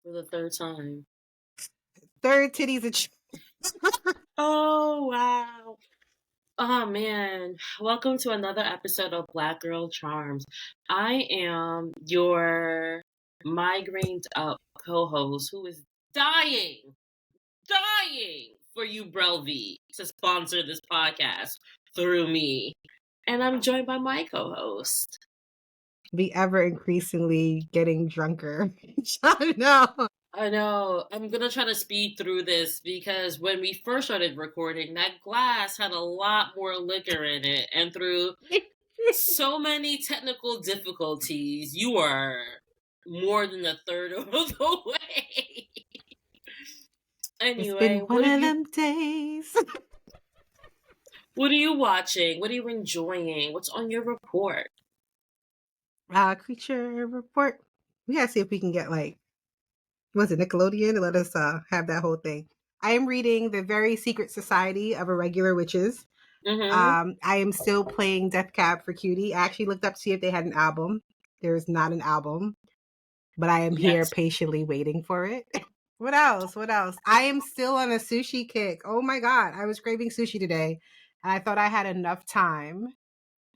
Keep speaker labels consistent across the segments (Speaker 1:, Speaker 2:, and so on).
Speaker 1: for the third time.
Speaker 2: Third titties and
Speaker 1: Oh, wow. Oh, man. Welcome to another episode of Black Girl Charms. I am your migrained up co-host who is dying for you, Brelvi, to sponsor this podcast through me. And I'm joined by my co-host.
Speaker 2: be ever increasingly getting drunker. No.
Speaker 1: I know. I'm gonna try to speed through this because when we first started recording, that glass had a lot more liquor in it, and through so many technical difficulties, you are more than a third of the way.
Speaker 2: It's been
Speaker 1: Anyway,
Speaker 2: one of them days.
Speaker 1: what are you watching? What are you enjoying? What's on your report?
Speaker 2: Creature report. We gotta see if we can get was it Nickelodeon to let us have that whole thing. I am reading The Very Secret Society of Irregular Witches.
Speaker 1: Mm-hmm.
Speaker 2: I am still playing Death Cab for Cutie. I actually looked up to see if they had an album. There is not an album, but I am here
Speaker 1: Yes.
Speaker 2: patiently waiting for it. What else? I am still on a sushi kick. Oh my God. I was craving sushi today, and I thought I had enough time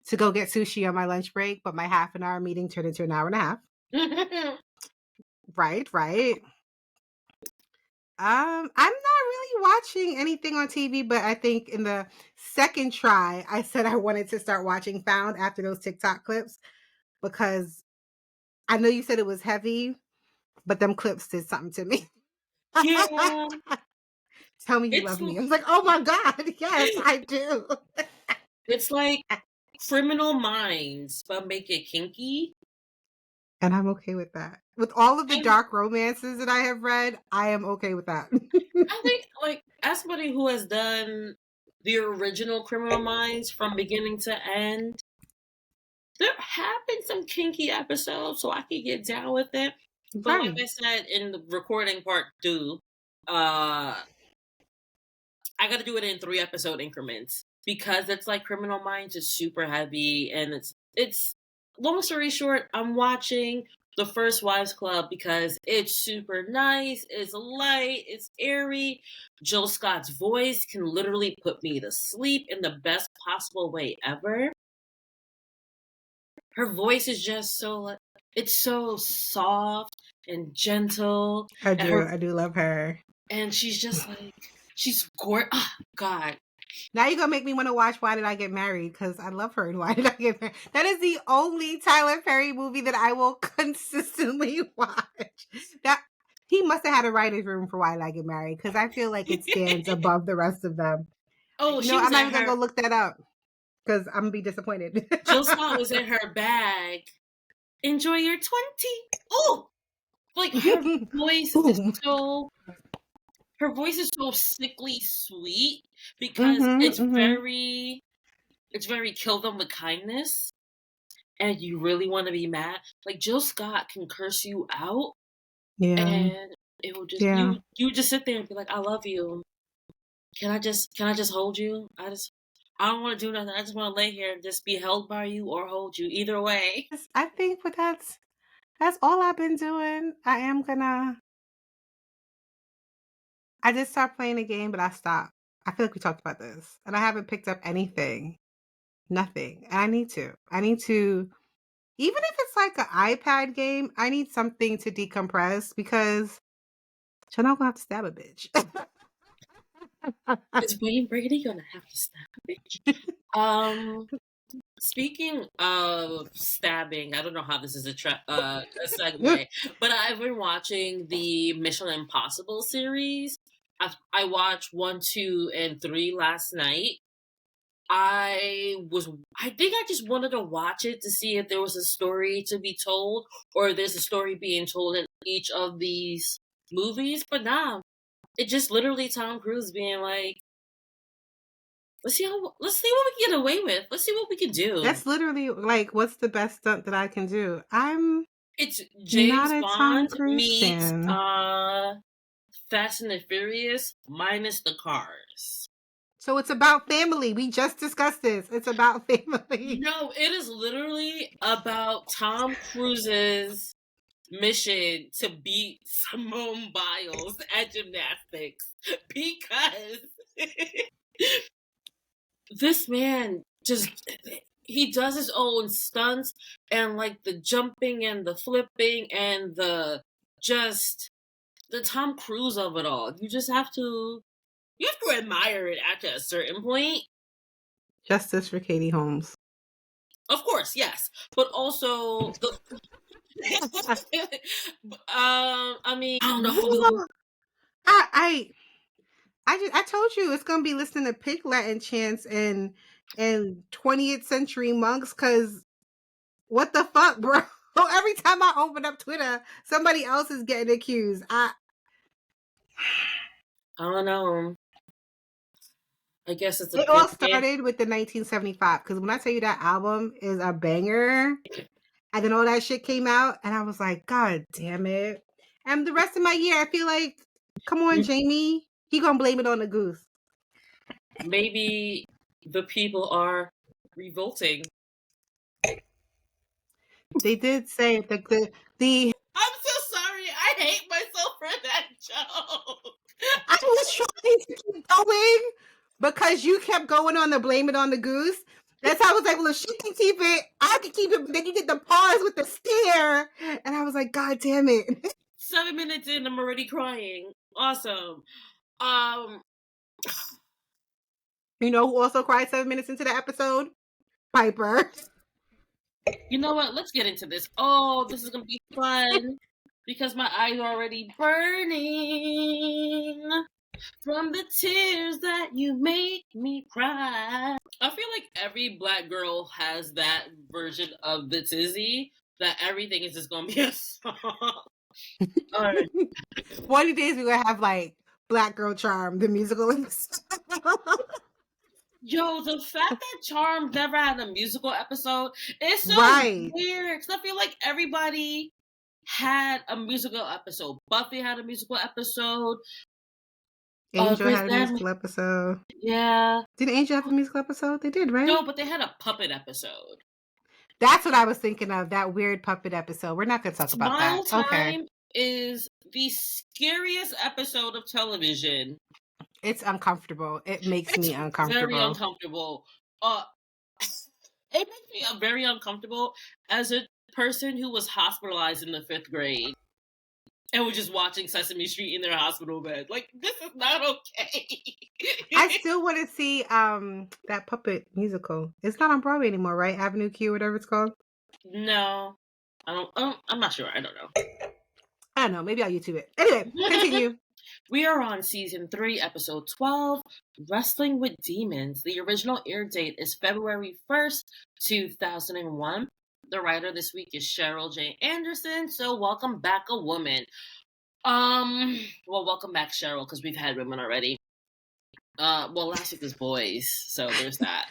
Speaker 2: to go get sushi on my lunch break, but my half an hour meeting turned into an hour and a half. Right. I'm not really watching anything on TV, but I think in the second try, I said I wanted to start watching Found after those TikTok clips because I know you said it was heavy, but them clips did something to me.
Speaker 1: Yeah.
Speaker 2: Tell me you love me. I was like, oh my God, yes, I do.
Speaker 1: It's like Criminal Minds, but make it kinky.
Speaker 2: And I'm okay with that. With all of the dark romances that I have read, I am okay with that.
Speaker 1: I think, as somebody who has done the original Criminal Minds from beginning to end, there have been some kinky episodes, so I can get down with it. But like I said in the recording part 2, I gotta do it in 3-episode increments because it's like Criminal Minds is super heavy, and it's long story short, I'm watching the First Wives Club because it's super nice, it's light, it's airy. Jill Scott's voice can literally put me to sleep in the best possible way ever. Her voice is just so it's so soft and gentle.
Speaker 2: I do love her.
Speaker 1: And she's just she's gorgeous. Oh, God.
Speaker 2: Now you're going to make me want to watch Why Did I Get Married? Because I love her in Why Did I Get Married? That is the only Tyler Perry movie that I will consistently watch. He must have had a writer's room for Why Did I Get Married? Because I feel like it stands above the rest of them.
Speaker 1: Oh,
Speaker 2: I'm not even going to go look that up because I'm going to be disappointed.
Speaker 1: Jill Scott was in her bag. Enjoy your 20. Oh! Her voice is so... Her voice is so sickly sweet because it's very kill them with kindness, and you really want to be mad. Jill Scott can curse you out, and it will just you just sit there and be like, "I love you. Can I just hold you? I don't want to do nothing. I just want to lay here and just be held by you or hold you. Either way."
Speaker 2: I think, but that's all I've been doing. I just stopped playing the game, but I stopped. I feel like we talked about this, and I haven't picked up anything. Nothing. And I need to. Even if it's like an iPad game, I need something to decompress because Jonnelle gonna have to stab a bitch.
Speaker 1: Is Wayne Brady gonna have to stab a bitch? Speaking of stabbing, I don't know how this is a segue, but I've been watching the Mission Impossible series. I watched 1, 2, and 3 last night. I think I just wanted to watch it to see if there was a story to be told, or there's a story being told in each of these movies. But nah, it's just literally Tom Cruise being like, let's see what we can get away with. Let's see what we can do.
Speaker 2: That's literally what's the best stunt that I can do?
Speaker 1: It's James
Speaker 2: not a
Speaker 1: Bond
Speaker 2: Tom Cruise
Speaker 1: meets
Speaker 2: fan.
Speaker 1: Fast and the Furious minus the cars.
Speaker 2: So it's about family. We just discussed this. It's about family.
Speaker 1: No, it is literally about Tom Cruise's mission to beat Simone Biles at gymnastics because this man just he does his own stunts and like the jumping and the flipping and the just the Tom Cruise of it all. You have to admire it at a certain point.
Speaker 2: Justice for Katie Holmes.
Speaker 1: Of course, yes, but also the. I mean, I don't know.
Speaker 2: I told you it's gonna be listening to Pig Latin chants and 20th century monks. Cause what the fuck, bro? Every time I open up Twitter, somebody else is getting accused.
Speaker 1: I don't know. I guess it's
Speaker 2: it all started with the 1975. Because when I tell you that album is a banger, and then all that shit came out, and I was like, God damn it! And the rest of my year, I feel like, come on, Jamie, he gonna blame it on the goose.
Speaker 1: Maybe the people are revolting.
Speaker 2: They did say the.
Speaker 1: I'm so sorry. I hate myself for that joke.
Speaker 2: I was trying to keep going because you kept going on the blame it on the goose. That's how I was like, well, if she can keep it, I can keep it. But then you did the pause with the stare. And I was like, God damn it.
Speaker 1: 7 minutes in, I'm already crying. Awesome.
Speaker 2: You know who also cried 7 minutes into the episode? Piper.
Speaker 1: You know what? Let's get into this. Oh, this is going to be fun. Because my eyes are already burning from the tears that you make me cry. I feel like every black girl has that version of the tizzy that everything is just gonna be a song. Right.
Speaker 2: One of the days we're gonna have like Black Girl Charm, the musical.
Speaker 1: Yo, the fact that Charm never had a musical episode is so weird. Because I feel like everybody had a musical episode. Buffy had a musical episode.
Speaker 2: Angel had a musical episode.
Speaker 1: Yeah.
Speaker 2: Did Angel have a musical episode? They did, right?
Speaker 1: No, but they had a puppet episode.
Speaker 2: That's what I was thinking of, that weird puppet episode. We're not going to talk about that.
Speaker 1: Smile Time is the scariest episode of television.
Speaker 2: It's uncomfortable. It makes me uncomfortable.
Speaker 1: Very uncomfortable. It makes me very uncomfortable as a person who was hospitalized in the 5th grade and was just watching Sesame Street in their hospital bed. Like, this is not okay.
Speaker 2: I still want to see that puppet musical. It's not on Broadway anymore, right? Avenue Q, whatever it's called.
Speaker 1: No, I'm not sure. I don't know.
Speaker 2: I don't know. Maybe I'll YouTube it. Anyway, continue.
Speaker 1: We are on season 3, episode 12, Wrestling with Demons. The original air date is February 1st, 2001. The writer this week is Cheryl J. Anderson. So welcome back, a woman. Well, welcome back, Cheryl, because we've had women already. Well, last week was boys, so there's that.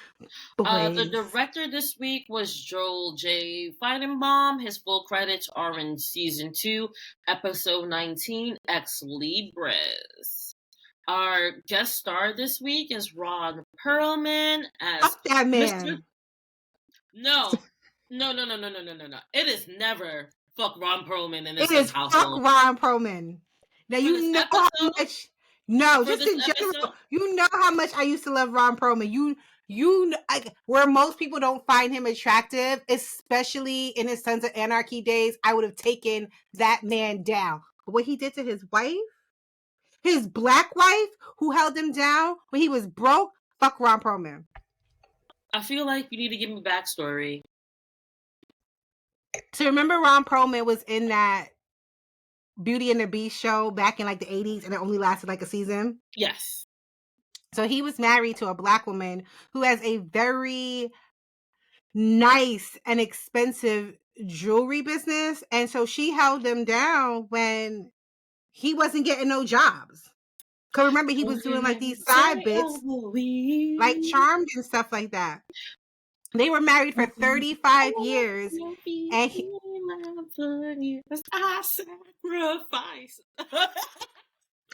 Speaker 1: The director this week was Joel J. Feidenbaum. His full credits are in season 2, episode 19, Ex Libris. Our guest star this week is Ron Perlman as
Speaker 2: Fuck that man.
Speaker 1: No. It is never fuck Ron Perlman in this household.
Speaker 2: Fuck Ron Perlman. Now you know how much. No, just in general, you know how much I used to love Ron Perlman. Where most people don't find him attractive, especially in his Sons of Anarchy days, I would have taken that man down. But what he did to his wife, his black wife, who held him down when he was broke, fuck Ron Perlman.
Speaker 1: I feel like you need to give me backstory.
Speaker 2: So remember Ron Perlman was in that Beauty and the Beast show back in like the 80s, and it only lasted like a season?
Speaker 1: Yes.
Speaker 2: So he was married to a black woman who has a very nice and expensive jewelry business. And so she held him down when he wasn't getting no jobs. Because remember, he was doing like these side bits, like Charmed and stuff like that. They were married for 35 years. And I
Speaker 1: sacrifice.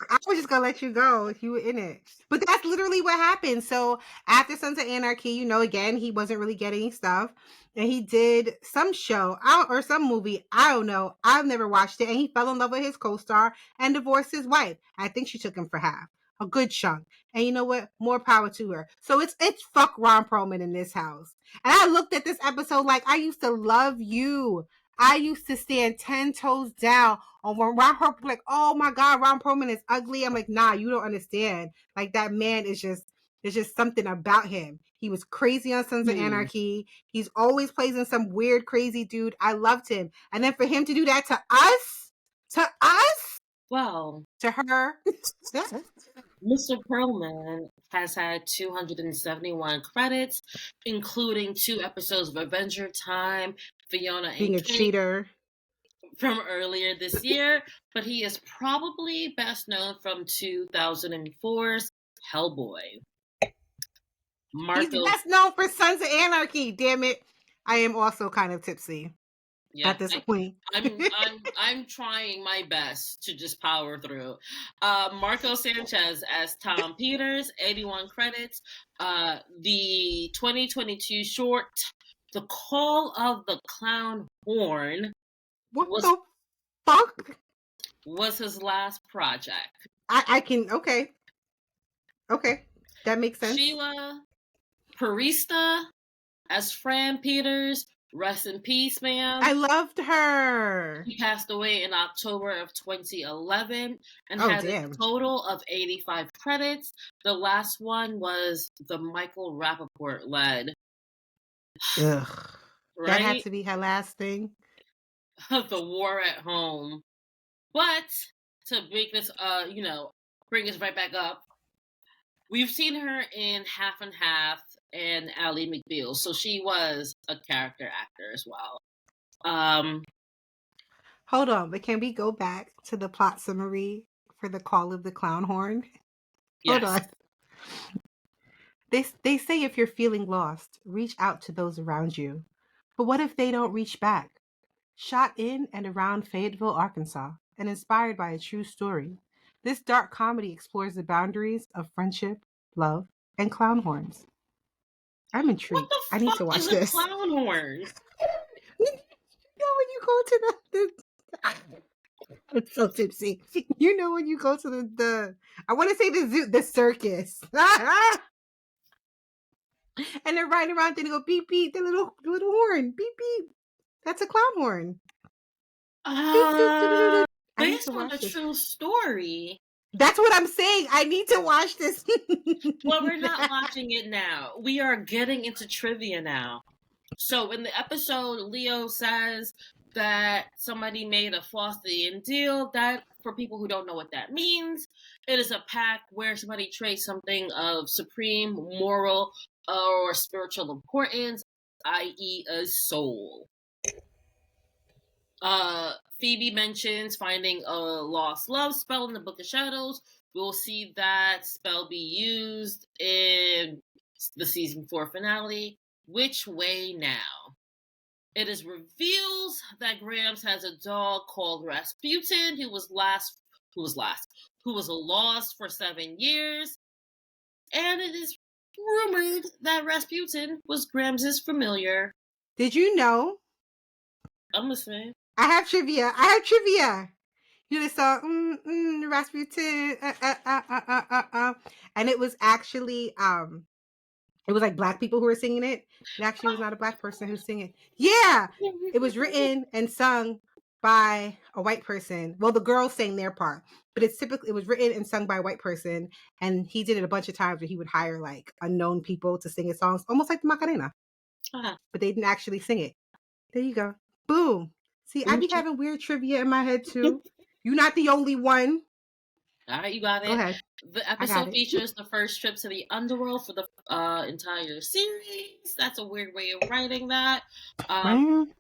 Speaker 2: I was just gonna let you go if you were in it. But that's literally what happened. So after Sons of Anarchy, you know, again, he wasn't really getting stuff. And he did some show or some movie. I don't know. I've never watched it. And he fell in love with his co-star and divorced his wife. I think she took him for half. A good chunk. And you know what? More power to her. So it's fuck Ron Perlman in this house. And I looked at this episode like, I used to love you. I used to stand 10 toes down on when Ron Perlman, like, oh my God, Ron Perlman is ugly. I'm like, nah, you don't understand. Like, that man is just, there's just something about him. He was crazy on Sons of Anarchy. He's always plays in some weird, crazy dude. I loved him. And then for him to do that to us,
Speaker 1: Well,
Speaker 2: to her.
Speaker 1: Mr. Perlman has had 271 credits, including 2 episodes of Adventure Time, Fiona
Speaker 2: Being
Speaker 1: and
Speaker 2: a
Speaker 1: Cake
Speaker 2: cheater.
Speaker 1: from earlier this year, but he is probably best known from 2004's Hellboy.
Speaker 2: He's best known for Sons of Anarchy. Damn it. I am also kind of tipsy at this point.
Speaker 1: I'm trying my best to just power through. Marco Sanchez as Tom Peters, 81 credits. The 2022 short, The Call of the Clown Horn,
Speaker 2: What the fuck?
Speaker 1: was his last project.
Speaker 2: I can, okay. Okay. That makes sense.
Speaker 1: Sheila Parista as Fran Peters. Rest in peace, ma'am.
Speaker 2: I loved her.
Speaker 1: She passed away in October of 2011 and has a total of 85 credits. The last one was the Michael Rappaport led.
Speaker 2: Ugh.
Speaker 1: Right?
Speaker 2: That had to be her last thing.
Speaker 1: The War at Home. But to make this, bring us right back up, we've seen her in Half and Half and Ally McBeal, so she was a character actor as well.
Speaker 2: Hold on, but can we go back to the plot summary for The Call of the Clown Horn?
Speaker 1: Yes.
Speaker 2: Hold on. They say if you're feeling lost, reach out to those around you. But what if they don't reach back? Shot in and around Fayetteville, Arkansas, and inspired by a true story, this dark comedy explores the boundaries of friendship, love, and clown horns. I'm intrigued.
Speaker 1: What the
Speaker 2: I need to watch
Speaker 1: is
Speaker 2: this.
Speaker 1: A clown horn?
Speaker 2: You know when you go to the I'm so tipsy. You know when you go to the I want to say the zoo, the circus. And they're riding around and they go beep beep, the little horn. Beep beep. That's a clown horn.
Speaker 1: Based on a true story.
Speaker 2: That's what I'm saying. I need to watch this.
Speaker 1: Well, we're not watching it now. We are getting into trivia now. So in the episode, Leo says that somebody made a Faustian deal. That, for people who don't know what that means, it is a pact where somebody trades something of supreme moral or spiritual importance, i.e. a soul. Phoebe mentions finding a lost love spell in the Book of Shadows. We'll see that spell be used in the season 4 finale. Which way now? It is revealed that Grams has a dog called Rasputin, who was lost for 7 years. And it is rumored that Rasputin was Grams' familiar.
Speaker 2: Did you know?
Speaker 1: I'm listening.
Speaker 2: I have trivia. You just saw Rasputin, and it was actually it was like black people who were singing it. It actually was not a black person who's singing. Yeah, it was written and sung by a white person. Well, the girls sang their part, but it was written and sung by a white person, and he did it a bunch of times where he would hire like unknown people to sing his songs, almost like the Macarena, but they didn't actually sing it. There you go. Boom. See, I be having weird trivia in my head too. You're not the only one.
Speaker 1: All right, you got it.
Speaker 2: Go ahead.
Speaker 1: The episode features the first trip to the underworld for the entire series. That's a weird way of writing that.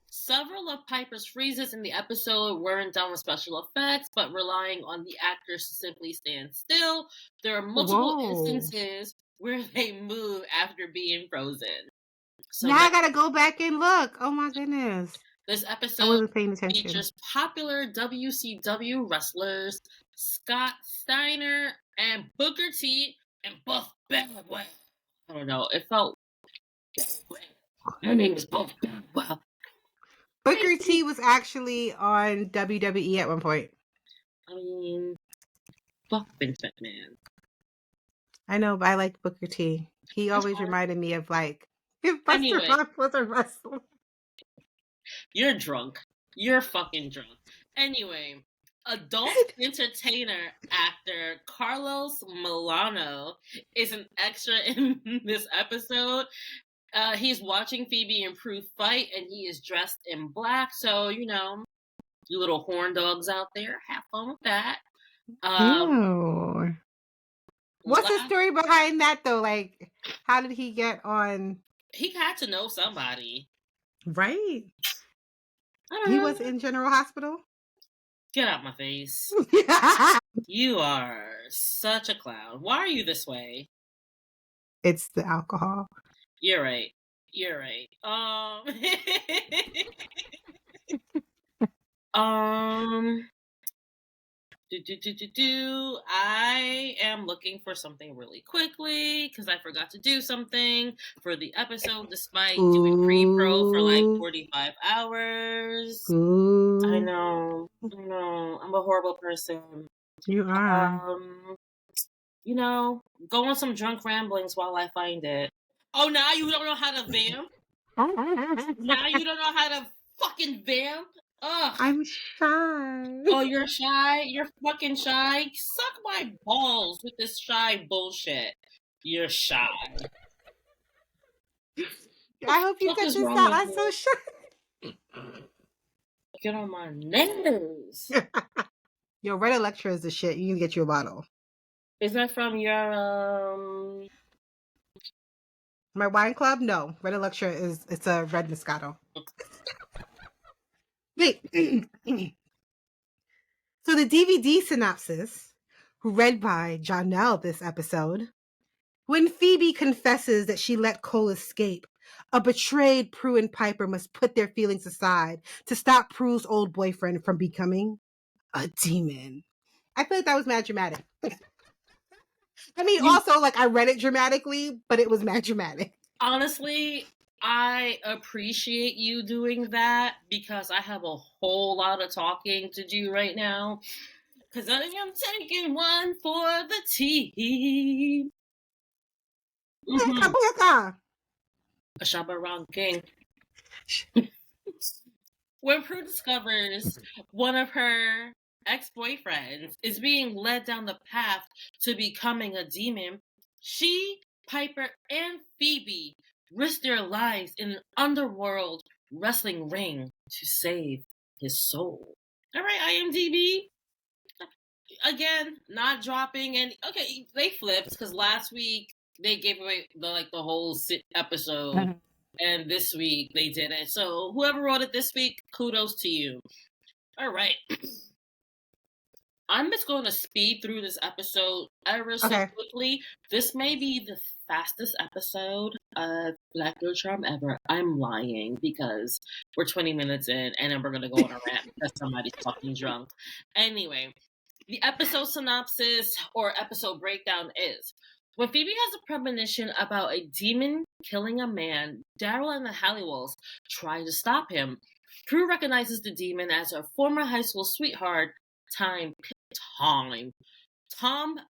Speaker 1: Several of Piper's freezes in the episode weren't done with special effects, but relying on the actors to simply stand still. There are multiple instances where they move after being frozen. So
Speaker 2: now I gotta go back and look. Oh my goodness.
Speaker 1: This
Speaker 2: I
Speaker 1: episode
Speaker 2: wasn't paying attention.
Speaker 1: features popular WCW wrestlers Scott Steiner and Booker T and Buff Bagwell. I don't know. It felt her name is Buff Bagwell.
Speaker 2: Booker T was actually on WWE at one point.
Speaker 1: I mean, fuck Vince McMahon.
Speaker 2: I know, but I like Booker T. He always reminded me of like if Buster
Speaker 1: Anyway.
Speaker 2: Rhymes was a wrestler.
Speaker 1: You're drunk. You're fucking drunk. Anyway, adult entertainer actor Carlos Milano is an extra in this episode. He's watching Phoebe and Prue fight, and he is dressed in black. So, you know, you little horn dogs out there, have fun with that.
Speaker 2: Ew. What's the story behind that, though? Like, how did he get on?
Speaker 1: He had to know somebody.
Speaker 2: Right.
Speaker 1: He
Speaker 2: was in General Hospital?
Speaker 1: Get out my face. You are such a clown. Why are you this way?
Speaker 2: It's the alcohol.
Speaker 1: You're right. You're right. I am looking for something really quickly because I forgot to do something for the episode despite doing pre-pro for like 45 hours. I know. I'm a horrible person.
Speaker 2: You are.
Speaker 1: You know, go on some drunk ramblings while I find it. Oh, now you don't know how to vamp? Now you don't know how to fucking vamp? Ugh.
Speaker 2: I'm shy.
Speaker 1: Oh, you're shy? You're fucking shy? Suck my balls with this shy bullshit. You're shy.
Speaker 2: I hope you cut this out. I'm so shy.
Speaker 1: Get on my nerves.
Speaker 2: Yo, Red Electra is the shit. You can get you a bottle.
Speaker 1: Is that from your
Speaker 2: my wine club? No. Red Electra it's a red Moscato. Wait. So the DVD synopsis, read by Jonnelle this episode. When Phoebe confesses that she let Cole escape, a betrayed Prue and Piper must put their feelings aside to stop Prue's old boyfriend from becoming a demon. I feel like that was mad dramatic. I mean, also, like, I read it dramatically, but it was mad dramatic.
Speaker 1: Honestly, I appreciate you doing that because I have a whole lot of talking to do right now. Because I am taking one for the team. A Shabba King. When Prue discovers one of her ex-boyfriends is being led down the path to becoming a demon, she, Piper, and Phoebe risk their lives in an underworld wrestling ring to save his soul. All right, IMDb. Again, not dropping any. Okay, they flipped because last week they gave away the whole episode, and this week they did it. So whoever wrote it this week, kudos to you. All right. I'm just going to speed through this episode ever so quickly. This may be the fastest episode of Black Girl Charm ever. I'm lying because we're 20 minutes in and then we're going to go on a rant because somebody's fucking drunk. Anyway, the episode synopsis or episode breakdown is: when Phoebe has a premonition about a demon killing a man, Daryl and the Halliwells try to stop him. Prue recognizes the demon as her former high school sweetheart, Tom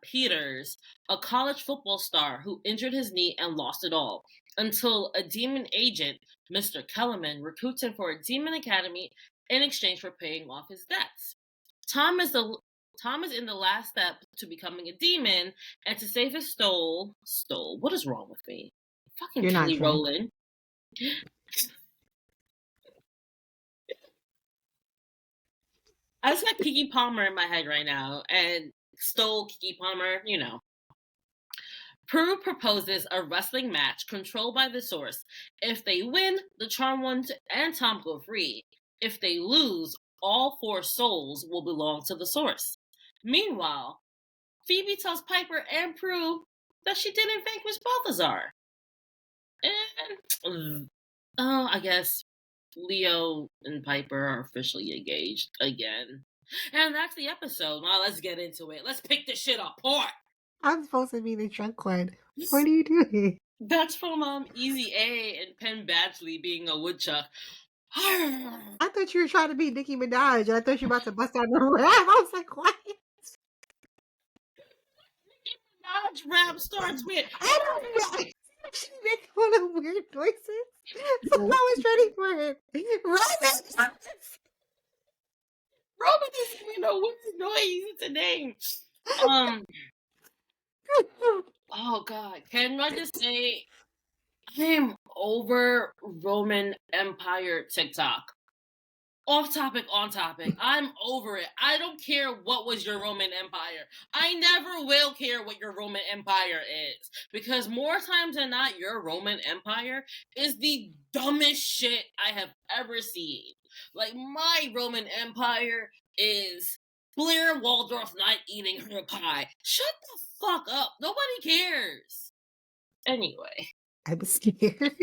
Speaker 1: Peters, a college football star who injured his knee and lost it all, until a demon agent, Mr. Kellerman, recruits him for a demon academy in exchange for paying off his debts. Tom is in the last step to becoming a demon, and to save his soul. What is wrong with me? Fucking Kelly Rowland. I just got Keke Palmer in my head right now, and stole Keke Palmer, you know. Prue proposes a wrestling match controlled by the Source. If they win, the Charmed One and Tom go free. If they lose, all 4 souls will belong to the Source. Meanwhile, Phoebe tells Piper and Prue that she didn't vanquish Balthazar. And, I guess Leo and Piper are officially engaged again. And that's the episode. Now let's get into it. Let's pick this shit apart.
Speaker 2: I'm supposed to be the drunk one. What are you doing?
Speaker 1: That's from Easy A and Penn Badgley being a woodchuck.
Speaker 2: I thought you were trying to be Nicki Minaj. I thought you were about to bust out the rap. I was like, what?
Speaker 1: Minaj rap starts with.
Speaker 2: I don't know. She making all the weird noises. So I was ready for it. Roman.
Speaker 1: Roman doesn't even know what his noise. It's a name. Oh God! Can I just say, I am over Roman Empire TikTok. Off topic, on topic. I'm over it. I don't care what was your Roman Empire. I never will care what your Roman Empire is. Because more times than not, your Roman Empire is the dumbest shit I have ever seen. Like, my Roman Empire is Blair Waldorf not eating her pie. Shut the fuck up. Nobody cares. Anyway.
Speaker 2: I was scared.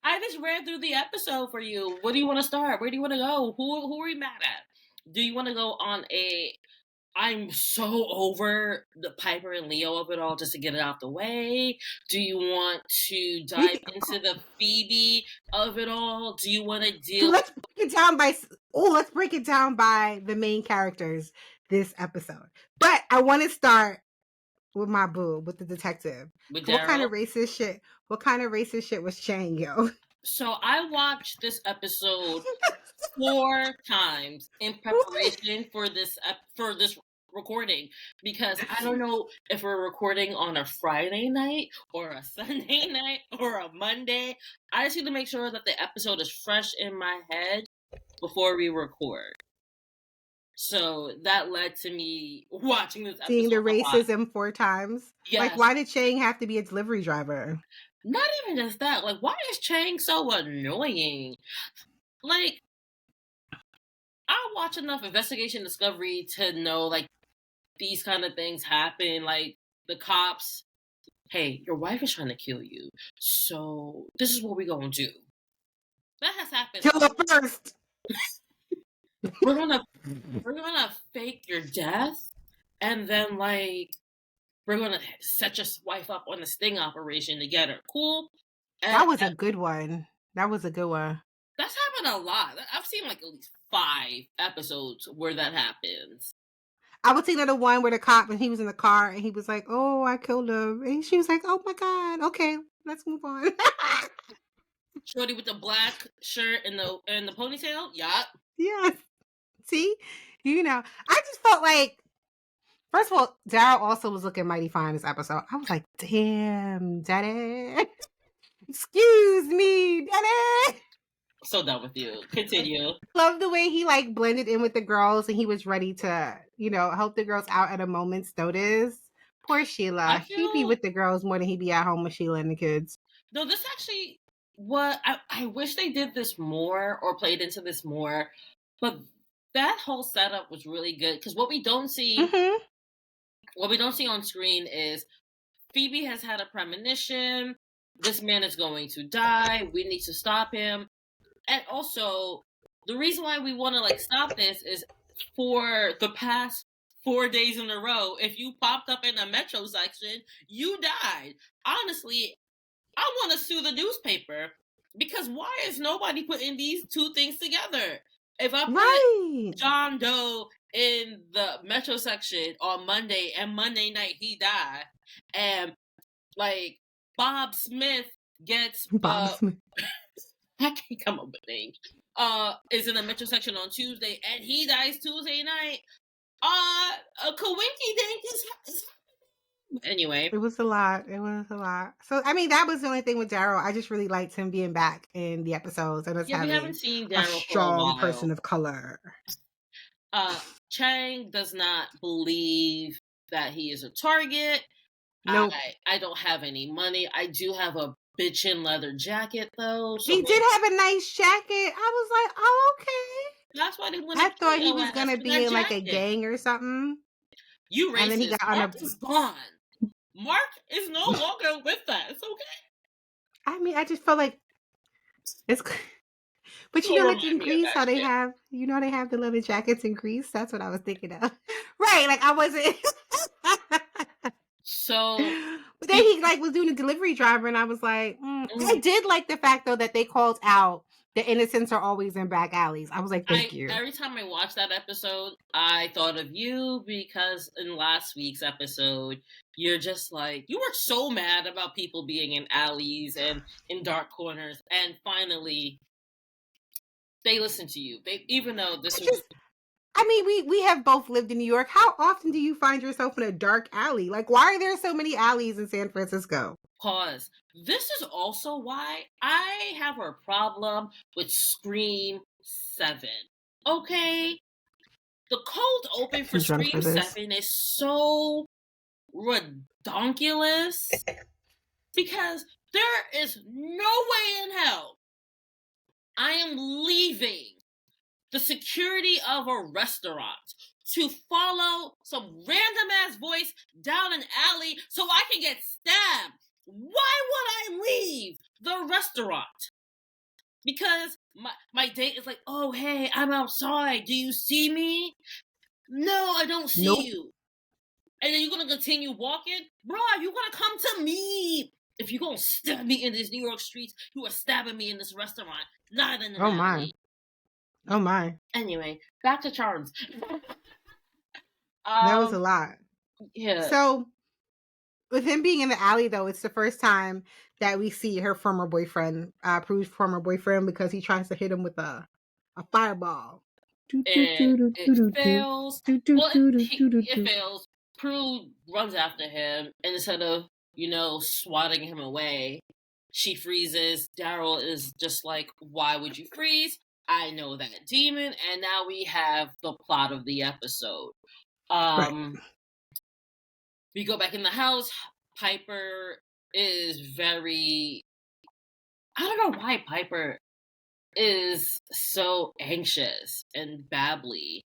Speaker 1: I just ran through the episode for you. What do you want to start? Where do you want to go? Who are we mad at? Do you want to go on a I'm so over the Piper and Leo of it all just to get it out the way? Do you want to dive into the Phoebe of it all? Do you want to deal
Speaker 2: let's break it down by the main characters this episode. But I want to start with my boo, with the detective.
Speaker 1: with
Speaker 2: What kind of
Speaker 1: Daryl?
Speaker 2: racist shit? What kind of racist shit was Chang, yo?
Speaker 1: So I watched this episode 4 times in preparation for this recording, because I don't know if we're recording on a Friday night or a Sunday night or a Monday. I just need to make sure that the episode is fresh in my head before we record. So that led to me watching this episode.
Speaker 2: Seeing the racism 4 times.
Speaker 1: Yes.
Speaker 2: Like, why did Chang have to be a delivery driver?
Speaker 1: Not even just that. Like, why is Chang so annoying? Like, I watch enough Investigation Discovery to know, like, these kind of things happen. Like, the cops, hey, your wife is trying to kill you, so this is what we're gonna do. That has happened.
Speaker 2: Kill her first.
Speaker 1: We're gonna fake your death, and then, like, we're gonna set your wife up on a sting operation to get her. Cool? And
Speaker 2: that was a good one. That was a good one.
Speaker 1: That's happened a lot. I've seen, like, at least 5 episodes where that happens.
Speaker 2: I was thinking of the one where the cop, and he was in the car, and he was like, "Oh, I killed him," and she was like, "Oh my God, okay, let's move on."
Speaker 1: Shorty with the black shirt and the ponytail. Yup.
Speaker 2: Yes. See, you know, I just felt like, first of all, Daryl also was looking mighty fine this episode. I was like, "Damn, Daddy, excuse me, Daddy."
Speaker 1: So done with you. Continue.
Speaker 2: Love the way he like blended in with the girls, and he was ready to, help the girls out at a moment's notice. Poor Sheila. He'd be with the girls more than he'd be at home with Sheila and the kids.
Speaker 1: No, this actually, I wish they did this more or played into this more, but that whole setup was really good, because what we don't see on screen is Phoebe has had a premonition. This man is going to die. We need to stop him. And also, the reason why we want to, like, stop this is for the past 4 days in a row, if you popped up in the Metro section, you died. Honestly, I want to sue the newspaper, because why is nobody putting these two things together? If I put John Doe in the Metro section on Monday, and Monday night he died, and, like, Bob Smith gets
Speaker 2: Smith.
Speaker 1: I can't come up with names. Is in the Metro section on Tuesday, and he dies Tuesday night. A Kawinky Dink is anyway.
Speaker 2: It was a lot. So, I mean, that was the only thing with Daryl. I just really liked him being back in the episodes, and
Speaker 1: we haven't seen Daryl
Speaker 2: a strong person of color.
Speaker 1: Chang does not believe that he is a target.
Speaker 2: Nope.
Speaker 1: I don't have any money. I do have a bitchin' leather jacket, though. So
Speaker 2: he did have a nice jacket. I was like, oh, okay.
Speaker 1: That's why they went.
Speaker 2: I thought he was gonna be in like a gang or something.
Speaker 1: You racist.
Speaker 2: And then he got
Speaker 1: Mark is gone. Mark is no longer with us. Okay.
Speaker 2: I mean, I just felt like But you know,
Speaker 1: Don't
Speaker 2: like
Speaker 1: remind
Speaker 2: in
Speaker 1: me of
Speaker 2: Greece,
Speaker 1: that
Speaker 2: how they
Speaker 1: shit.
Speaker 2: have, you know, they have the leather jackets in Greece. That's what I was thinking of. Right, like I wasn't.
Speaker 1: So,
Speaker 2: But then he like was doing a delivery driver, and I was like, I did like the fact though that they called out the innocents are always in back alleys. I was like, thank you.
Speaker 1: every time I watch that episode, I thought of you because in last week's episode, you're just like you were so mad about people being in alleys and in dark corners, and finally they listened to you. They even though this was
Speaker 2: I mean, we have both lived in New York. How often do you find yourself in a dark alley? Like, why are there so many alleys in San Francisco?
Speaker 1: pause. This is also why I have a problem with Scream 7. Okay? The cold open for
Speaker 2: Too drunk
Speaker 1: Scream
Speaker 2: for this.
Speaker 1: 7 is so redonkulous because there is no way in hell I am leaving the security of a restaurant to follow some random ass voice down an alley so I can get stabbed. Why would I leave the restaurant? Because my date is like, oh, hey, I'm outside. Do you see me? No, I don't see
Speaker 2: Nope.
Speaker 1: you. And then you're going to continue walking? Bruh, you're going to come to me. If you're going to stab me in these New York streets, you are stabbing me in this restaurant, not in an
Speaker 2: Oh my.
Speaker 1: alley.
Speaker 2: Oh my.
Speaker 1: Anyway, back to Charms.
Speaker 2: That was a lot.
Speaker 1: Yeah.
Speaker 2: So with him being in the alley though, it's the first time that we see her former boyfriend, Prue's former boyfriend, because he tries to hit him with a fireball.
Speaker 1: And it fails. Well, it fails. Prue runs after him, and instead of, swatting him away, she freezes. Daryl is just like, why would you freeze? I know that demon. And now we have the plot of the episode.
Speaker 2: Right.
Speaker 1: We go back in the house. Piper is very... I don't know why Piper is so anxious and babbly.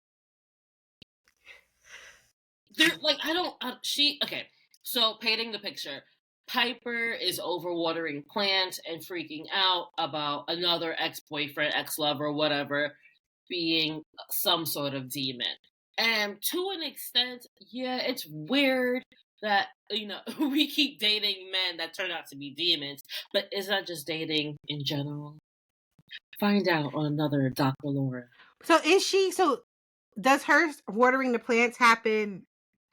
Speaker 1: Okay, so painting the picture. Piper is overwatering plants and freaking out about another ex-boyfriend, ex-lover, whatever, being some sort of demon. And to an extent, yeah, it's weird that, we keep dating men that turn out to be demons, but is that just dating in general? Find out on another Dr. Laura.
Speaker 2: So does her watering the plants happen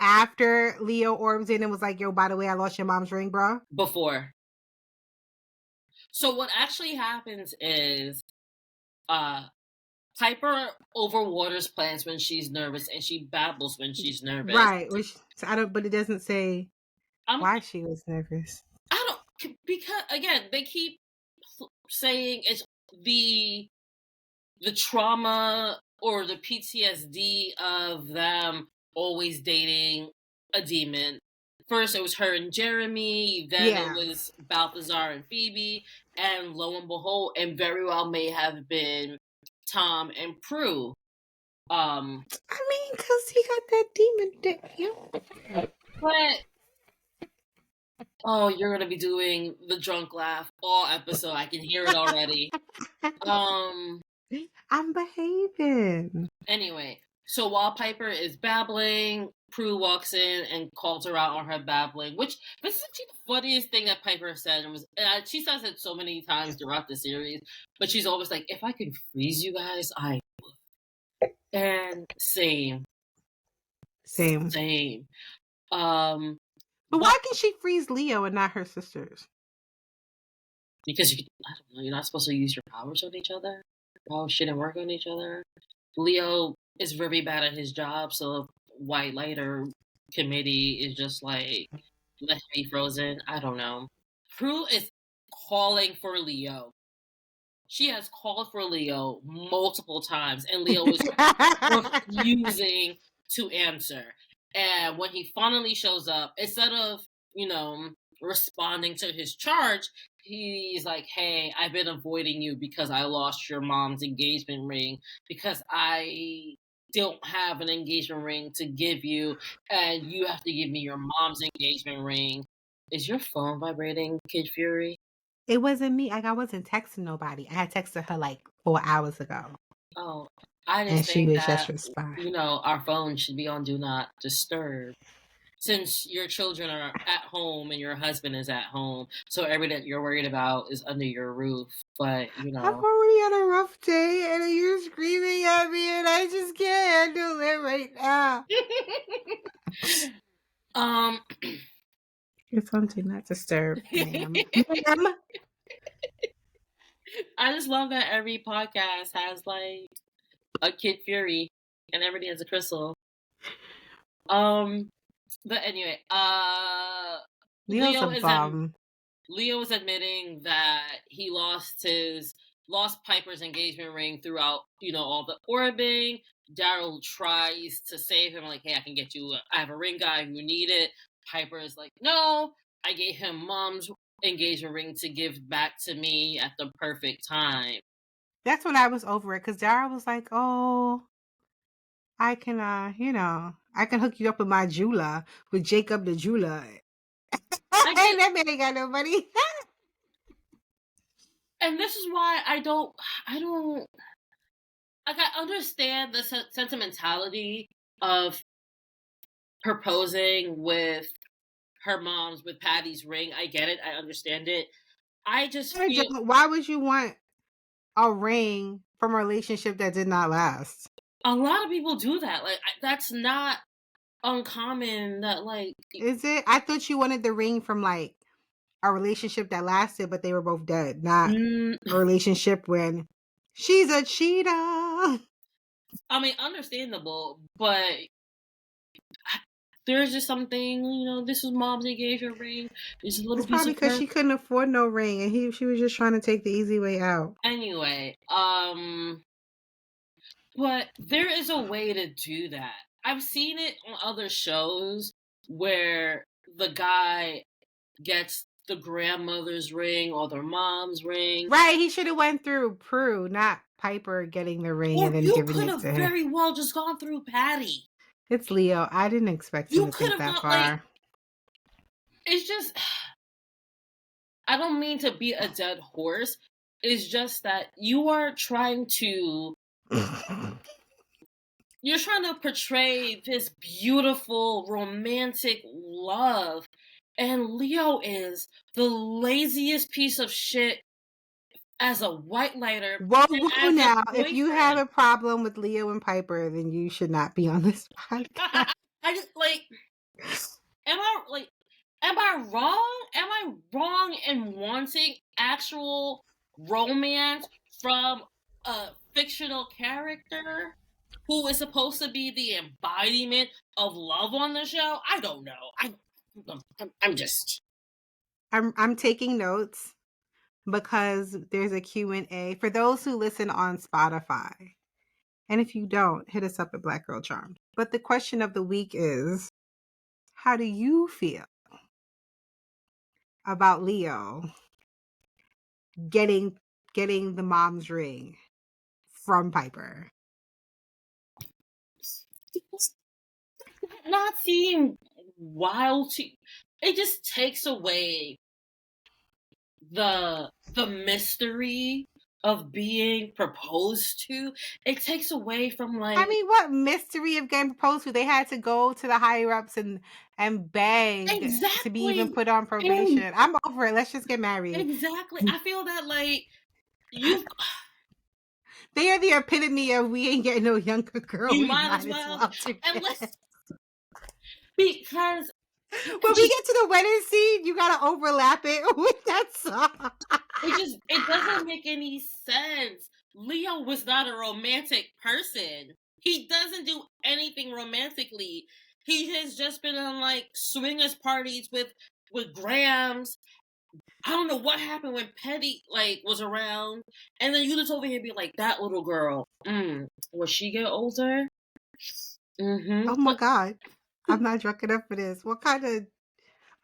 Speaker 2: after Leo orbs in and was like, yo, by the way, I lost your mom's ring, bro?
Speaker 1: Before. So what actually happens is Piper overwaters plants when she's nervous, and she babbles when she's nervous.
Speaker 2: Right. But it doesn't say why she was nervous.
Speaker 1: Because again, they keep saying it's the trauma or the PTSD of them always dating a demon. First, it was her and Jeremy. Then it was Balthazar and Phoebe, and lo and behold, and very well may have been Tom and Prue.
Speaker 2: I mean, because he got that demon dick. Yeah.
Speaker 1: But you're gonna be doing the drunk laugh all episode. I can hear it already.
Speaker 2: I'm behaving.
Speaker 1: Anyway, so while Piper is babbling, Prue walks in and calls her out on her babbling, which this is actually the funniest thing that Piper said. She says it so many times throughout the series, but she's always like, if I could freeze you guys, I would. And same.
Speaker 2: But why can she freeze Leo and not her sisters?
Speaker 1: Because I don't know, you're not supposed to use your powers on each other. Powers shouldn't work on each other. Leo is very bad at his job, so White Lighter Committee is just like, let him be frozen. I don't know. Prue is calling for Leo. She has called for Leo multiple times, and Leo is refusing to answer. And when he finally shows up, instead of, responding to his charge, he's like, hey, I've been avoiding you because I lost your mom's engagement ring, because I don't have an engagement ring to give you, and you have to give me your mom's engagement ring. Is your phone vibrating, Kid Fury?
Speaker 2: It wasn't me. Like, I wasn't texting nobody. I had texted her like 4 hours ago,
Speaker 1: Oh, I
Speaker 2: and
Speaker 1: just
Speaker 2: she
Speaker 1: think
Speaker 2: was just
Speaker 1: that,
Speaker 2: responding.
Speaker 1: our phone should be on do not disturb. Since your children are at home and your husband is at home, so everything you're worried about is under your roof. But
Speaker 2: I'm already had a rough day, and you're screaming at me, and I just can't handle it right now.
Speaker 1: um,
Speaker 2: It's on do not disturb, ma'am. Ma'am.
Speaker 1: I just love that every podcast has like a Kid Fury, and everything has a crystal. But anyway,
Speaker 2: Leo's a
Speaker 1: Leo is at
Speaker 2: bum.
Speaker 1: Leo is admitting that he lost Piper's engagement ring throughout, all the orbing. Daryl tries to save him, like, hey, I can get you. I have a ring guy who need it. Piper is like, no, I gave him Mom's engagement ring to give back to me at the perfect time.
Speaker 2: That's when I was over it, because Dara was like, oh, I can, I can hook you up with my jeweler, with Jacob the jeweler.
Speaker 1: I
Speaker 2: And
Speaker 1: get,
Speaker 2: that man ain't got nobody.
Speaker 1: and this is why I don't like. I understand the sentimentality of proposing with her mom's, with Patty's ring. I get it. I understand it. I just feel
Speaker 2: Why would you want a ring from a relationship that did not last?
Speaker 1: a lot of people do that. Like, that's not uncommon. That, like,
Speaker 2: Is it? I thought you wanted the ring from like a relationship that lasted, but they were both dead, not a relationship when she's a cheater.
Speaker 1: I mean, understandable, but there's just something. This was Mom's engagement ring. It's a little
Speaker 2: It's
Speaker 1: piece
Speaker 2: probably
Speaker 1: of
Speaker 2: because
Speaker 1: her.
Speaker 2: she couldn't afford no ring, and she was just trying to take the easy way out.
Speaker 1: Anyway, but there is a way to do that. I've seen it on other shows where the guy gets the grandmother's ring or their mom's ring.
Speaker 2: Right, he should have went through Prue, not Piper getting the ring
Speaker 1: Or
Speaker 2: and then
Speaker 1: you
Speaker 2: giving
Speaker 1: could
Speaker 2: it
Speaker 1: have
Speaker 2: to her.
Speaker 1: very well just gone through Patty.
Speaker 2: It's Leo. I didn't expect him
Speaker 1: You
Speaker 2: to
Speaker 1: could
Speaker 2: think
Speaker 1: have
Speaker 2: that
Speaker 1: gone, like,
Speaker 2: far.
Speaker 1: it's just, I don't mean to be a dead horse. It's just that you're trying to portray this beautiful romantic love, and Leo is the laziest piece of shit as a white lighter
Speaker 2: Whoa,
Speaker 1: and
Speaker 2: whoa
Speaker 1: as a
Speaker 2: now. If you have
Speaker 1: boyfriend.
Speaker 2: a problem with Leo and Piper, then you should not be on this podcast.
Speaker 1: I just, like, am I wrong? Am I wrong in wanting actual romance from a fictional character who is supposed to be the embodiment of love on the show? I don't know. I'm just.
Speaker 2: I'm taking notes because there's a Q&A for those who listen on Spotify. And if you don't, hit us up at Black Girl Charm. But the question of the week is, how do you feel about Leo getting the mom's ring from Piper?
Speaker 1: Not seem wild to. It just takes away the mystery of being proposed to. It takes away from, like,
Speaker 2: I mean, what mystery of getting proposed to? They had to go to the higher ups and beg to be even
Speaker 1: exactly.
Speaker 2: put on
Speaker 1: And
Speaker 2: probation. I'm over it. Let's just get married.
Speaker 1: exactly. I feel that, like, you
Speaker 2: They are the epitome of we ain't getting no younger girl.
Speaker 1: you
Speaker 2: We
Speaker 1: might as
Speaker 2: might as
Speaker 1: well,
Speaker 2: well do
Speaker 1: unless
Speaker 2: it.
Speaker 1: because
Speaker 2: When we get to the wedding scene, you gotta overlap it with that song.
Speaker 1: it doesn't make any sense. Leo was not a romantic person. He doesn't do anything romantically. He has just been on, like, swingers parties with Grams. I don't know what happened when Petty, like, was around, and then you just over here be like, that little girl. Will she get older?
Speaker 2: Oh my God. I'm not drunk enough for this. What kind of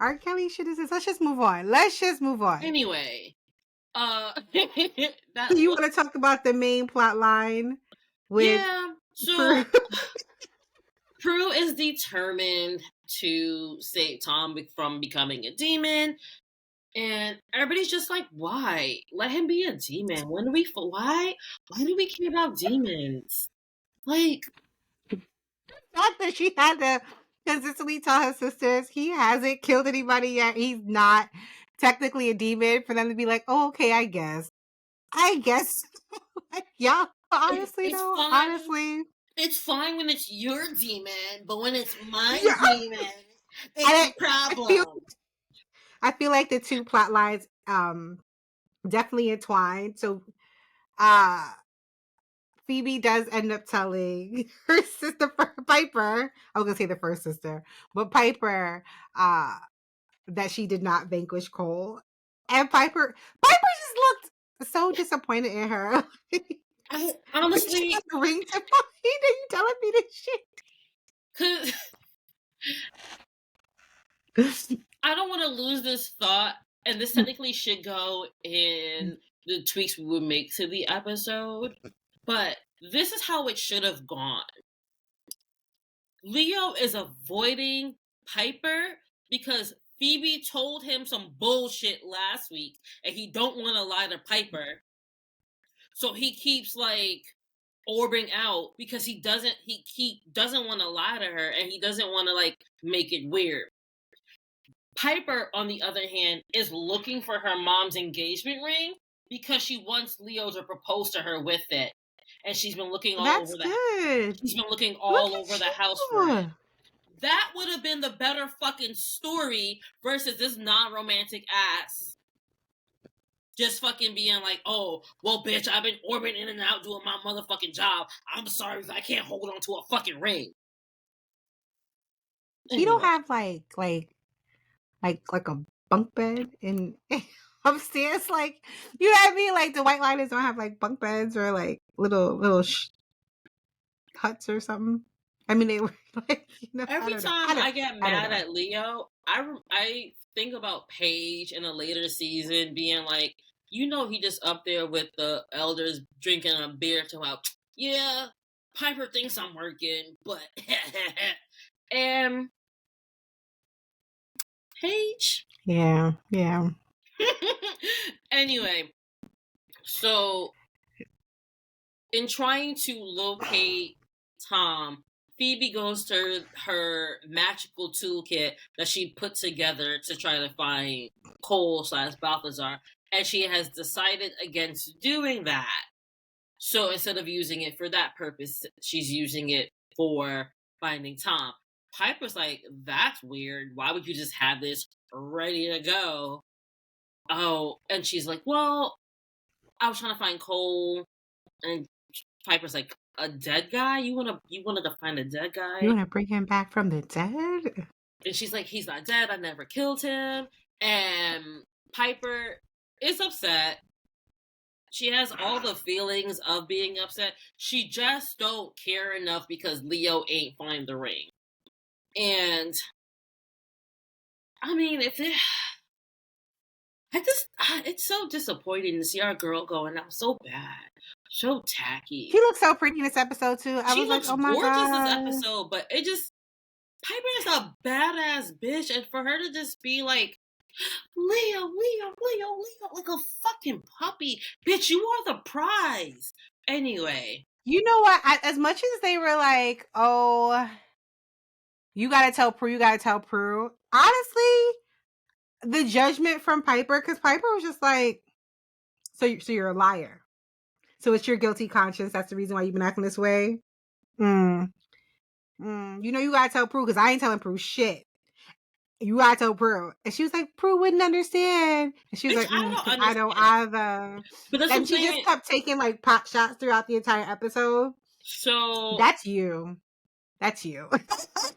Speaker 2: R. Kelly shit is this? Let's just move on.
Speaker 1: Anyway,
Speaker 2: You want to talk about the main plot line with
Speaker 1: yeah.
Speaker 2: Prue?
Speaker 1: So Prue is determined to save Tom from becoming a demon. And everybody's just like, why? Let him be a demon. When do we? Why? Why do we care about demons? Like,
Speaker 2: Not that she had to consistently tell her sisters he hasn't killed anybody yet. He's not technically a demon for them to be like, oh, okay, I guess. I guess. Yeah. Honestly,
Speaker 1: it's
Speaker 2: though,
Speaker 1: fine.
Speaker 2: honestly.
Speaker 1: It's fine when it's your demon, but when it's my
Speaker 2: Yeah.
Speaker 1: demon, it's
Speaker 2: I,
Speaker 1: a
Speaker 2: I feel
Speaker 1: problem.
Speaker 2: I feel like the two plot lines definitely entwined. So uh Phoebe does end up telling her sister Piper, I was gonna say the first sister, but Piper, that she did not vanquish Cole. And Piper just looked so disappointed in her.
Speaker 1: I
Speaker 2: When she
Speaker 1: honestly,
Speaker 2: got the ring to find, are you telling me
Speaker 1: cause
Speaker 2: this shit?
Speaker 1: I don't want to lose this thought, and this technically should go in the tweaks we would make to the episode, but this is how it should have gone. Leo is avoiding Piper because Phoebe told him some bullshit last week, and he don't want to lie to Piper. So he keeps like orbiting out because he doesn't want to lie to her, and he doesn't want to like make it weird. Piper, on the other hand, is looking for her mom's engagement ring because she wants Leo to propose to her with it. And she's been looking all
Speaker 2: That's
Speaker 1: over
Speaker 2: good.
Speaker 1: she's been looking
Speaker 2: Look
Speaker 1: all over
Speaker 2: at
Speaker 1: the house for it.
Speaker 2: you.
Speaker 1: That would have been the better fucking story versus this non-romantic ass just fucking being like, oh, well, bitch, I've been orbiting in and out doing my motherfucking job. I'm sorry if I can't hold on to a fucking ring.
Speaker 2: He don't
Speaker 1: Anyway,
Speaker 2: have like a bunk bed in upstairs, like, you know what I mean? Like the White Liners don't have like bunk beds or like little huts or something. I mean, they were like, I
Speaker 1: every
Speaker 2: don't know.
Speaker 1: time I get
Speaker 2: I don't
Speaker 1: mad
Speaker 2: know.
Speaker 1: at Leo, I think about Paige in a later season being like, he just up there with the elders drinking a beer to out. Yeah, Piper thinks I'm working, but and Paige.
Speaker 2: Yeah, yeah.
Speaker 1: Anyway, so in trying to locate Tom, Phoebe goes to her magical toolkit that she put together to try to find Cole/Balthazar, and she has decided against doing that. So instead of using it for that purpose, she's using it for finding Tom. Piper's like, that's weird. Why would you just have this ready to go? Oh, and she's like, well, I was trying to find Cole, and Piper's like, a dead guy? You wanted to find a dead
Speaker 2: You
Speaker 1: guy?
Speaker 2: want to bring him back from the dead?
Speaker 1: And she's like, he's not dead. I never killed him. And Piper is upset. She has all the feelings of being upset. She just don't care enough because Leo ain't find the ring. And I mean, it's so disappointing to see our girl going out so bad, so tacky.
Speaker 2: She looks so pretty in this episode too. I
Speaker 1: She
Speaker 2: was like,
Speaker 1: looks
Speaker 2: oh my
Speaker 1: gorgeous this
Speaker 2: god.
Speaker 1: episode, but Piper is a badass bitch, and for her to just be like, Leo, Leo, Leo, Leo, like a fucking puppy, bitch, you are the prize. Anyway,
Speaker 2: You know what? As much as they were like, oh, you gotta tell Prue, you gotta tell Prue. Honestly, the judgment from Piper, because Piper was just like, so you're a liar. So it's your guilty conscience. That's the reason why you've been acting this way. Mm. You know you gotta tell Prue because I ain't telling Prue shit. You gotta tell Prue. And she was like, Prue wouldn't understand. And she was
Speaker 1: bitch,
Speaker 2: like,
Speaker 1: I don't
Speaker 2: because I don't
Speaker 1: understand.
Speaker 2: either.
Speaker 1: But that's what I'm
Speaker 2: And she just
Speaker 1: saying.
Speaker 2: kept taking like pot shots throughout the entire episode.
Speaker 1: So
Speaker 2: That's you. That's you. That's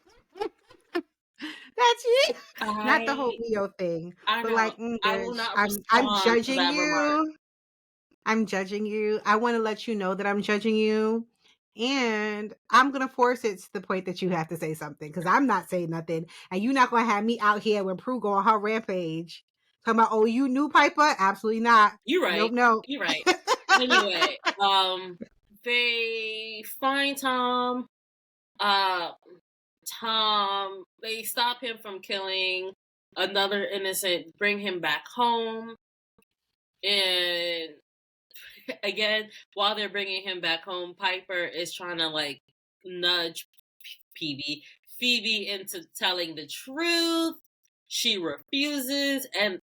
Speaker 2: you. Not the whole
Speaker 1: I,
Speaker 2: Leo thing,
Speaker 1: I
Speaker 2: but
Speaker 1: know
Speaker 2: like,
Speaker 1: I will
Speaker 2: bitch,
Speaker 1: not
Speaker 2: I'm
Speaker 1: respond to
Speaker 2: judging
Speaker 1: that remark.
Speaker 2: you. I'm judging you. I want to let you know that I'm judging you. And I'm going to force it to the point that you have to say something because I'm not saying nothing. And you're not going to have me out here when Prue go on her rampage. Talking about, oh, you knew Piper? Absolutely not.
Speaker 1: You're
Speaker 2: Nope,
Speaker 1: right.
Speaker 2: nope.
Speaker 1: You're right. Anyway, they find Tom. Uh, Tom. They stop him from killing another innocent, bring him back home. And again, while they're bringing him back home, Piper is trying to like nudge Phoebe into telling the truth. She refuses, and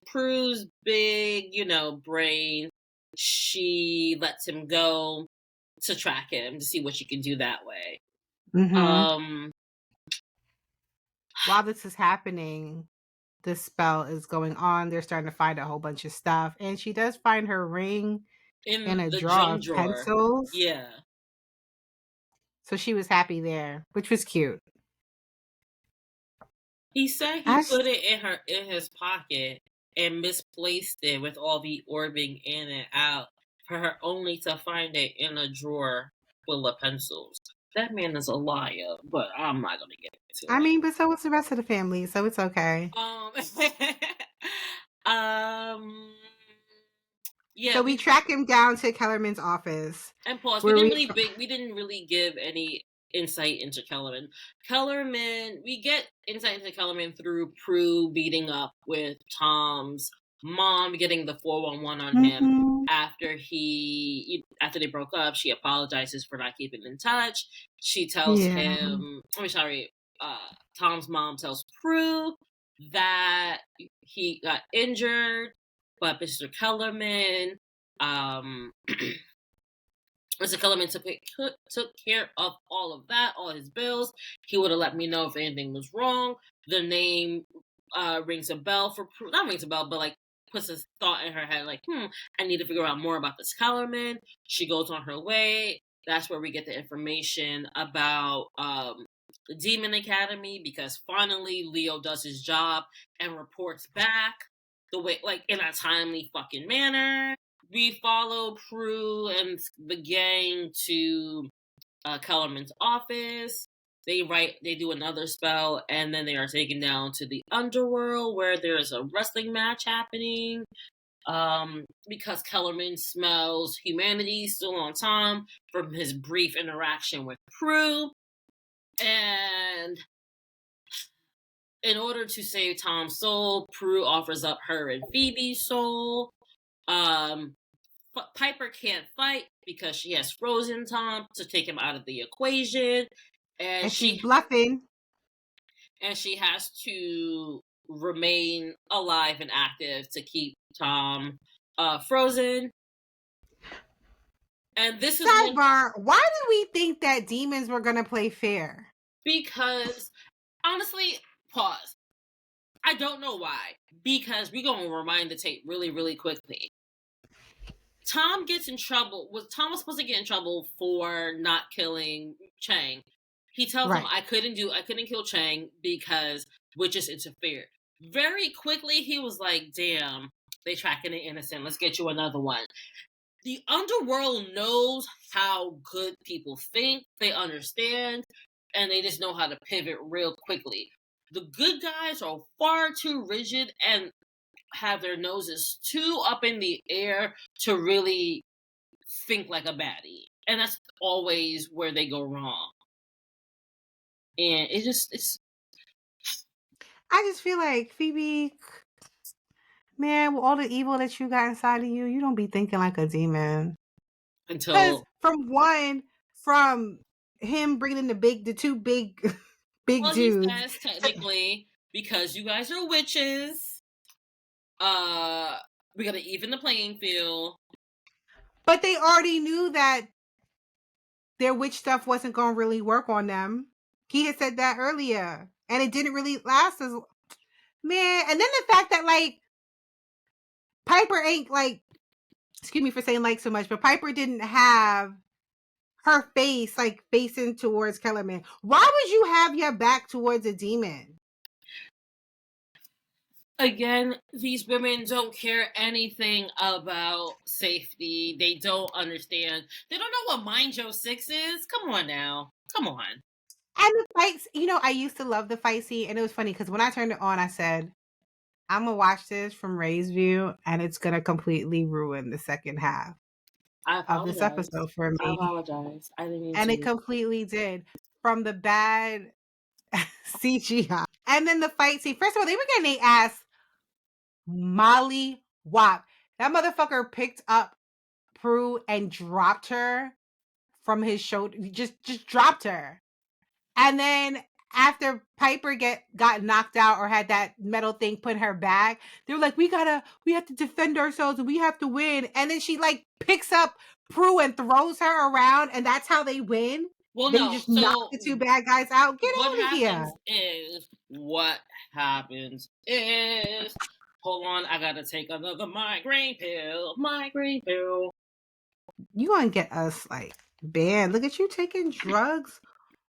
Speaker 1: Prue's big, brain, she lets him go to track him to see what she can do that way.
Speaker 2: Mm-hmm.
Speaker 1: Um
Speaker 2: While this is happening, the spell is going on. They're starting to find a whole bunch of stuff. And she does find her ring in
Speaker 1: in
Speaker 2: a
Speaker 1: the
Speaker 2: drawer
Speaker 1: junk
Speaker 2: of
Speaker 1: drawer.
Speaker 2: pencils.
Speaker 1: Yeah.
Speaker 2: So she was happy there, which was cute.
Speaker 1: He said he
Speaker 2: I
Speaker 1: put
Speaker 2: just,
Speaker 1: it in his pocket and misplaced it with all the orbing in and out for her only to find it in a drawer full of pencils. That man is a liar, but I'm not gonna get into
Speaker 2: I
Speaker 1: it.
Speaker 2: mean, but so was the rest of the family, so it's okay.
Speaker 1: Um, um, yeah,
Speaker 2: So we track him down to Kellerman's office,
Speaker 1: and pause.
Speaker 2: where we
Speaker 1: We didn't really give any insight into Kellerman. We get insight into Kellerman through Prue beating up with Tom's mom, getting the 411 on him
Speaker 2: Mhm.
Speaker 1: after they broke up. She apologizes for not keeping in touch. She tells
Speaker 2: Yeah.
Speaker 1: him, I'm sorry, Tom's mom tells Prue that he got injured, but Mr. Kellerman, um, Mr. Kellerman took care of all of that, all his bills. He would have let me know if anything was wrong. The name rings a bell for Prue. Not rings a bell, but like puts a thought in her head, like, I need to figure out more about this Kellerman. She goes on her way. That's where we get the information about the Demon Academy, because finally Leo does his job and reports back the way, like, in a timely fucking manner. We follow Prue and the gang to Kellerman's office. They do another spell, and then they are taken down to the underworld where there's a wrestling match happening. Because Kellerman smells humanity still on Tom from his brief interaction with Prue. And in order to save Tom's soul, Prue offers up her and Phoebe's soul. Piper can't fight because she has frozen Tom to take him out of the equation, and
Speaker 2: And she's
Speaker 1: she
Speaker 2: bluffing.
Speaker 1: has to remain alive and active to keep Tom frozen. And this is when,
Speaker 2: Sidebar, why did we think that demons were going to play fair?
Speaker 1: because honestly, pause. I don't know why. Because we're gonna rewind the tape really, really quickly. Tom gets in trouble. Tom was supposed to get in trouble for not killing Chang. He tells him,
Speaker 2: Right.
Speaker 1: I couldn't kill Chang because witches interfered. Very quickly, he was like, damn, they tracking an innocent. Let's get you another one. The underworld knows how good people think. They understand, and they just know how to pivot real quickly. The good guys are far too rigid and have their noses too up in the air to really think like a baddie. And that's always where they go wrong. And it's
Speaker 2: I just feel like, Phoebe, man, with all the evil that you got inside of you, you don't be thinking like a demon. Because
Speaker 1: until,
Speaker 2: from him bringing the two big big
Speaker 1: well, he
Speaker 2: dudes.
Speaker 1: says technically, because you guys are witches, we gotta even the playing field.
Speaker 2: But they already knew that their witch stuff wasn't going to really work on them. He had said that earlier. And it didn't really last as... Man, and then the fact that, like, Piper ain't, like... Excuse me for saying like so much, but Piper didn't have her face, like, facing towards Kellerman. Why would you have your back towards a demon?
Speaker 1: Again, these women don't care anything about safety. They don't understand. They don't know what Mind Joe 6 is. Come on now. Come on.
Speaker 2: And the fights, I used to love the fight scene, and it was funny because when I turned it on, I said, I'm gonna watch this from Ray's view, and it's gonna completely ruin the second half
Speaker 1: I
Speaker 2: of this
Speaker 1: apologize.
Speaker 2: episode for
Speaker 1: I
Speaker 2: me.
Speaker 1: apologize. I didn't mean
Speaker 2: And it
Speaker 1: to.
Speaker 2: completely did. From the bad CGI. And then the fight scene. First of all, they were getting their ass molly wop. That motherfucker picked up Prue and dropped her from his shoulder. Just dropped her. And then after Piper got knocked out or had that metal thing put in her back, they were like, we have to defend ourselves and we have to win. And then she like picks up Prue and throws her around, and that's how they win.
Speaker 1: Well,
Speaker 2: They
Speaker 1: no.
Speaker 2: just knock the two bad guys out. Get out of here.
Speaker 1: What happens is, hold on, I gotta take another migraine pill. Migraine pill.
Speaker 2: You gonna get us like banned. Look at you taking drugs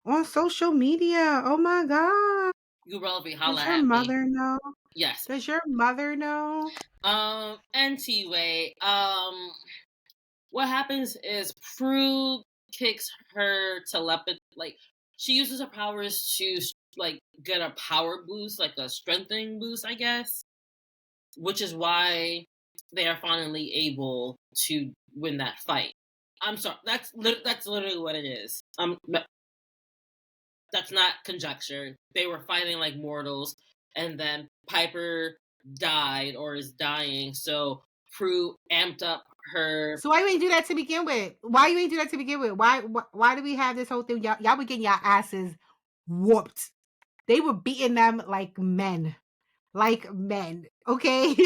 Speaker 2: on social media. Oh my God.
Speaker 1: You relevant, holla
Speaker 2: Does
Speaker 1: at
Speaker 2: your
Speaker 1: me.
Speaker 2: mother know?
Speaker 1: Yes.
Speaker 2: Does your mother know?
Speaker 1: Anyway, what happens is Prue kicks her telepathy, like, she uses her powers to, like, get a power boost, like a strengthening boost, I guess, which is why they are finally able to win that fight. I'm sorry, that's literally what it is. That's not conjecture. They were fighting like mortals, and then Piper died or is dying, so Prue amped up her.
Speaker 2: So why you ain't do that to begin with? Why you ain't do that to begin with? Why do we have this whole thing? Y'all were getting y'all asses whooped. They were beating them like men. Like men. Okay?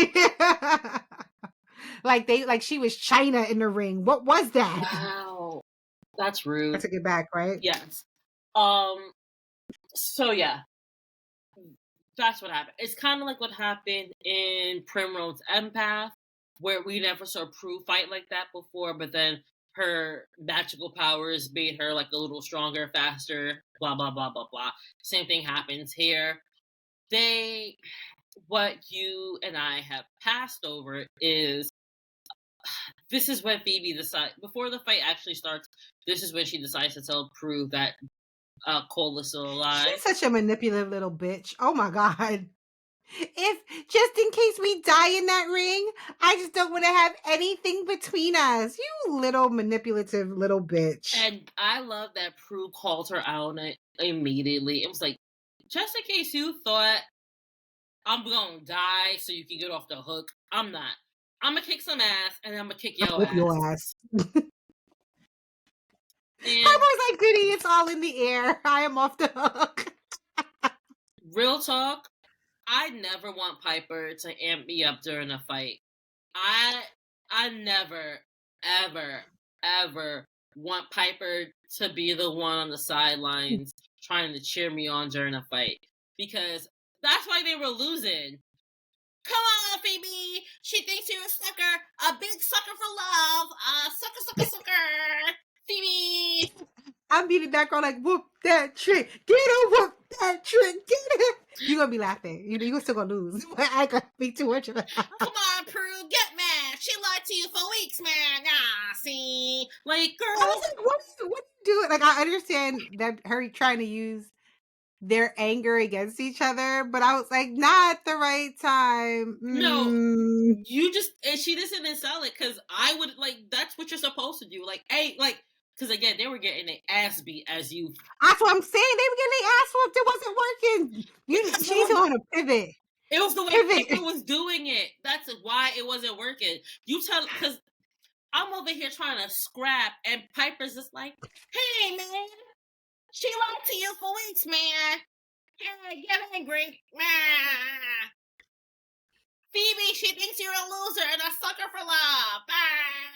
Speaker 2: like she was China in the ring. What was that?
Speaker 1: Wow. That's rude.
Speaker 2: I took it back, right?
Speaker 1: Yes. So yeah. That's what happened. It's kind of like what happened in Primrose Empath, where we never saw Prue fight like that before, but then her magical powers made her like a little stronger, faster, blah blah blah blah blah. Same thing happens here. What you and I have passed over is, this is when Phoebe decides, before the fight actually starts, this is when she decides to tell Prue that Cole is still alive.
Speaker 2: She's such a manipulative little bitch. Oh my God. If just in case we die in that ring, I just don't want to have anything between us. You little manipulative little bitch.
Speaker 1: And I love that Prue called her out on it immediately. It was like, just in case you thought I'm gonna die so you can get off the hook, I'm not. I'm gonna kick some ass, and I'm gonna kick your ass.
Speaker 2: Your ass. Piper's like, goody, it's all in the air. I am off the hook.
Speaker 1: Real talk, I never want Piper to amp me up during a fight. I never, ever, ever want Piper to be the one on the sidelines trying to cheer me on during a fight. Because that's why they were losing. Come on, Phoebe! She thinks you're a sucker! A big sucker for love! Sucker! Phoebe!
Speaker 2: I'm beating that girl like, whoop that trick. Get her, whoop that trick. Get her. You're going to be laughing. You're still going to lose. I got to be too much.
Speaker 1: Come on, Prue. Get mad. She lied to you for weeks, man. Ah, see? Like, girl.
Speaker 2: I was like, what are you doing? Like, I understand that her trying to use their anger against each other, but I was like, not at the right time.
Speaker 1: No, you just, and she just didn't sell it, because I would, like, that's what you're supposed to do. Like, hey, like, because again, they were getting their ass beat as you.
Speaker 2: That's what I'm saying. They were getting their ass whooped. It wasn't working. She's on a pivot.
Speaker 1: It was the way Piper was doing it. That's why it wasn't working. You tell, because I'm over here trying to scrap, and Piper's just like, hey, man, she lied to you for weeks, man. Hey, get angry. Ah. Phoebe, she thinks you're a loser and a sucker for love. Ah.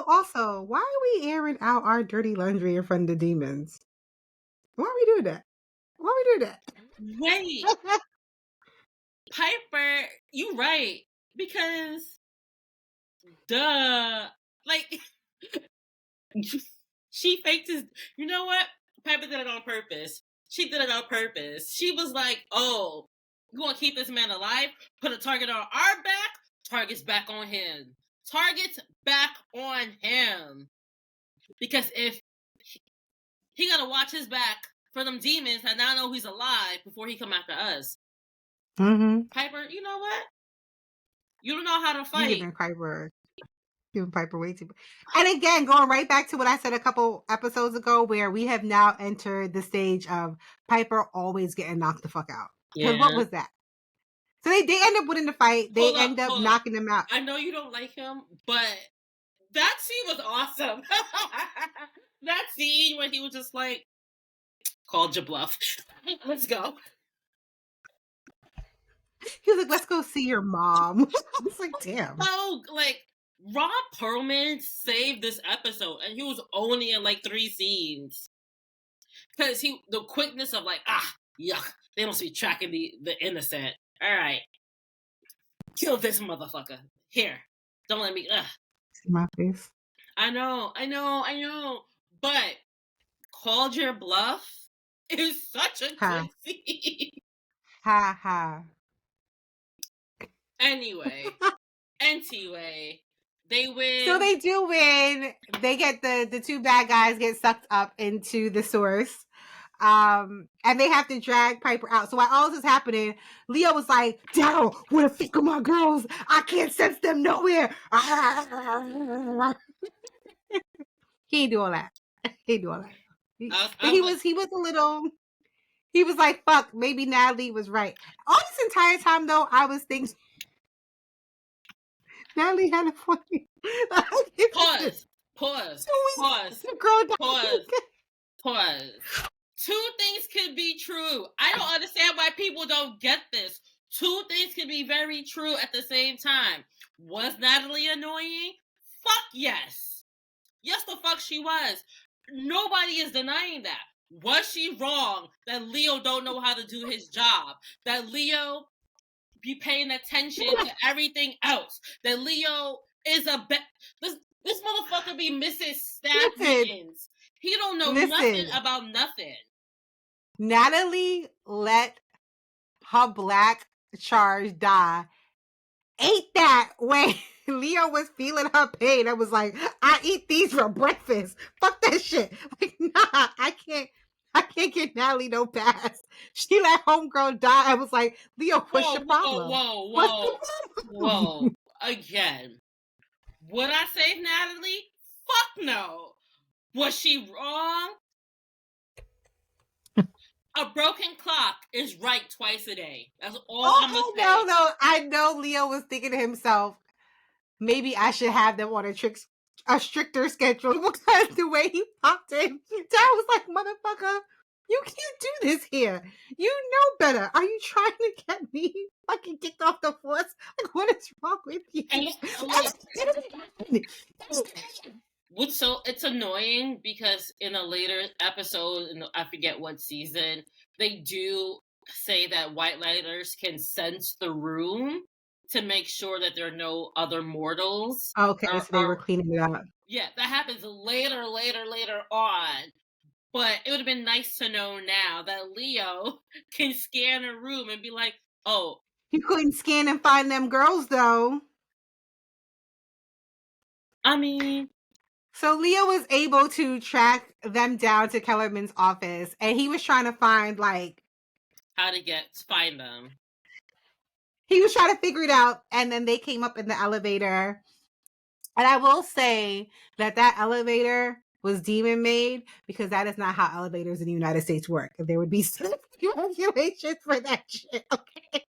Speaker 2: Also, why are we airing out our dirty laundry in front of the demons? Why are we doing that?
Speaker 1: Wait. Piper, you right. Because, duh. Like, she faked his. You know what? Piper did it on purpose. She did it on purpose. She was like, oh, you want to keep this man alive? Put a target on our back? Target's back on him. Target's back on him. Because if he got to watch his back for them demons and now know he's alive before he come after us.
Speaker 2: Mm-hmm.
Speaker 1: Piper, you know what? You don't know how to fight.
Speaker 2: You're Giving Piper way too. And again, going right back to what I said a couple episodes ago, where we have now entered the stage of Piper always getting knocked the fuck out. Because
Speaker 1: Yeah.
Speaker 2: what was that? So they end up winning the fight. They end up knocking them out.
Speaker 1: I know you don't like him, but that scene was awesome. That scene when he was just like, called your bluff. Let's go.
Speaker 2: He was like, let's go see your mom. I was like, damn.
Speaker 1: So, like, Ron Perlman saved this episode, and he was only in like 3 scenes. Because the quickness of like, yuck, they must be tracking the innocent. Alright. Kill this motherfucker. Here. Don't let me,
Speaker 2: My face.
Speaker 1: I know. But called your bluff is such a good scene.
Speaker 2: Ha ha.
Speaker 1: Anyway, they win.
Speaker 2: So they do win. They get the 2 bad guys get sucked up into the source. And they have to drag Piper out. So while all this is happening, Leo was like, Daryl, where the fuck are my girls? I can't sense them nowhere. He ain't do all that. He ain't do all that. He was a little. He was like, fuck, maybe Natalie was right. All this entire time, though, I was thinking Natalie had a funny.
Speaker 1: Pause. Pause. 2 things could be true. I don't understand why people don't get this. 2 things can be very true at the same time. Was Natalie annoying? Fuck yes. Yes, the fuck she was. Nobody is denying that. Was she wrong that Leo don't know how to do his job? That Leo be paying attention to everything else? That Leo is this motherfucker be missing staff meetings. He don't know nothing about nothing.
Speaker 2: Natalie let her black charge die. Ate that when Leo was feeling her pain. I was like, I eat these for breakfast. Fuck that shit. Like, nah, I can't get Natalie no pass. She let homegirl die. I was like, Leo, what's your problem?
Speaker 1: Whoa. Again. Would I save Natalie? Fuck no. Was she wrong? A broken clock is right twice a day. That's all I'm gonna say.
Speaker 2: No. I know Leo was thinking to himself, maybe I should have them on a stricter schedule, because the way he popped in, Dad was like, motherfucker, you can't do this here. You know better. Are you trying to get me fucking kicked off the force? Like, what is wrong with you?
Speaker 1: So it's annoying because in a later episode, I forget what season, they do say that white lighters can sense the room to make sure that there are no other mortals.
Speaker 2: Okay, so they were cleaning it up.
Speaker 1: Yeah, that happens later on. But it would have been nice to know now that Leo can scan a room and be like, oh.
Speaker 2: You couldn't scan and find them girls, though.
Speaker 1: I mean.
Speaker 2: So Leo was able to track them down to Kellerman's office, and he was trying to find, like,
Speaker 1: how to find them.
Speaker 2: He was trying to figure it out, and then they came up in the elevator. And I will say that elevator was demon made, because that is not how elevators in the United States work. There would be regulations for that shit, okay?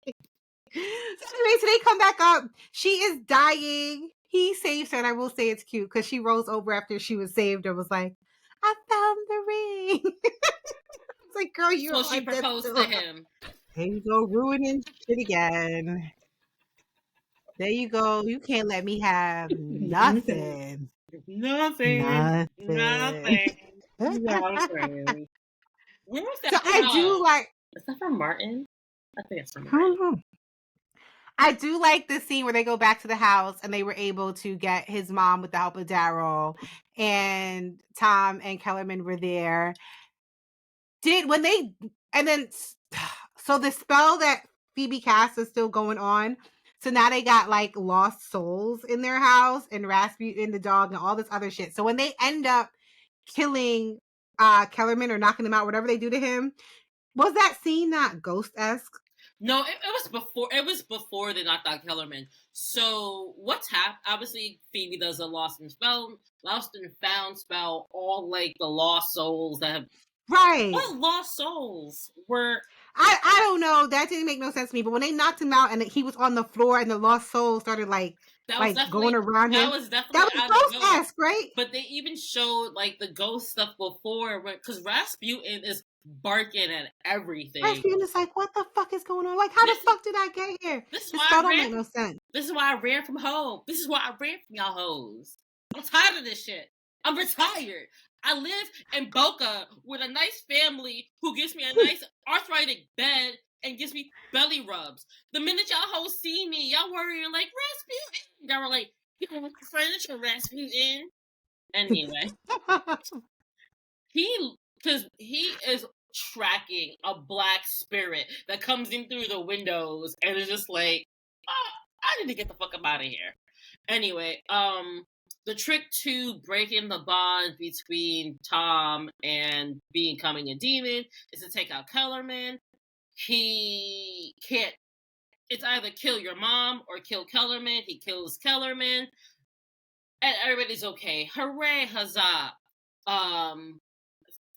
Speaker 2: So anyway, so they come back up. She is dying. He saves her, and I will say it's cute because she rolls over after she was saved and was like, I found the ring. It's like, girl, you're
Speaker 1: so she proposed to him.
Speaker 2: There you go, ruining shit again. There you go. You can't let me have nothing.
Speaker 1: Nothing.
Speaker 2: Where
Speaker 1: was that?
Speaker 2: So I do like.
Speaker 1: Is that from Martin? I think it's from Martin.
Speaker 2: I don't know. I do like the scene where they go back to the house and they were able to get his mom with the help of Daryl, and Tom and Kellerman were there. So the spell that Phoebe cast is still going on. So now they got like lost souls in their house, and Rasputin the dog and all this other shit. So when they end up killing Kellerman or knocking him out, whatever they do to him, was that scene not ghost-esque?
Speaker 1: No, it was before. It was before they knocked out Kellerman. So what's happened? Obviously, Phoebe does a lost and found spell. All like the lost souls that have.
Speaker 2: Right.
Speaker 1: What lost souls were?
Speaker 2: I don't know. That didn't make no sense to me. But when they knocked him out and he was on the floor and the lost soul started like going around him,
Speaker 1: that was
Speaker 2: that
Speaker 1: definitely
Speaker 2: was
Speaker 1: out of Ghost.
Speaker 2: Ghost-esque, right?
Speaker 1: But they even showed like the ghost stuff before, because Rasputin is barking at everything.
Speaker 2: Rasputin is like, what the fuck is going on? Like, how the fuck did I get here?
Speaker 1: This is
Speaker 2: This
Speaker 1: why
Speaker 2: spell
Speaker 1: I
Speaker 2: don't
Speaker 1: ran.
Speaker 2: make no sense.
Speaker 1: This is why I ran from home. This is why I ran from y'all hoes. I'm tired of this shit. I'm retired. I live in Boca with a nice family who gives me a nice arthritic bed and gives me belly rubs. The minute y'all hoes see me, y'all worrying like, Rasputin. Y'all were like, you have furniture, Rasputin. Anyway, because he is tracking a black spirit that comes in through the windows and is just like, oh, I need to get the fuck up out of here. Anyway, the trick to breaking the bond between Tom and becoming a demon is to take out Kellerman. He can't. It's either kill your mom or kill Kellerman. He kills Kellerman, and everybody's okay. Hooray, huzzah!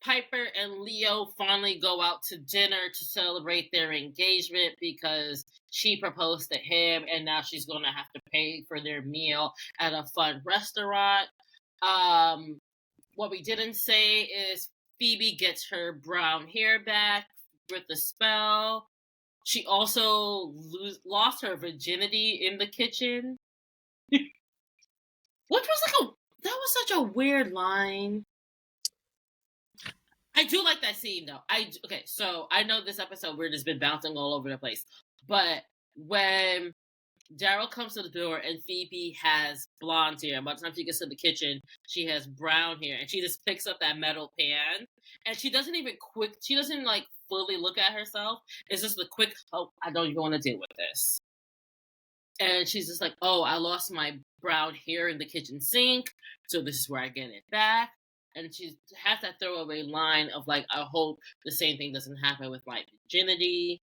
Speaker 1: Piper and Leo finally go out to dinner to celebrate their engagement because she proposed to him and now she's going to have to pay for their meal at a fun restaurant. What we didn't say is Phoebe gets her brown hair back with the spell. She also lost her virginity in the kitchen. Which was that was such a weird line. I do like that scene though. Okay, so I know this episode we're just been bouncing all over the place, but when Daryl comes to the door and Phoebe has blonde hair, by the time she gets to the kitchen, she has brown hair, and she just picks up that metal pan, and she doesn't like fully look at herself. It's just a quick, oh, I don't even want to deal with this. And she's just like, oh, I lost my brown hair in the kitchen sink, so this is where I get it back. And she has that throwaway line of like, I hope the same thing doesn't happen with my virginity.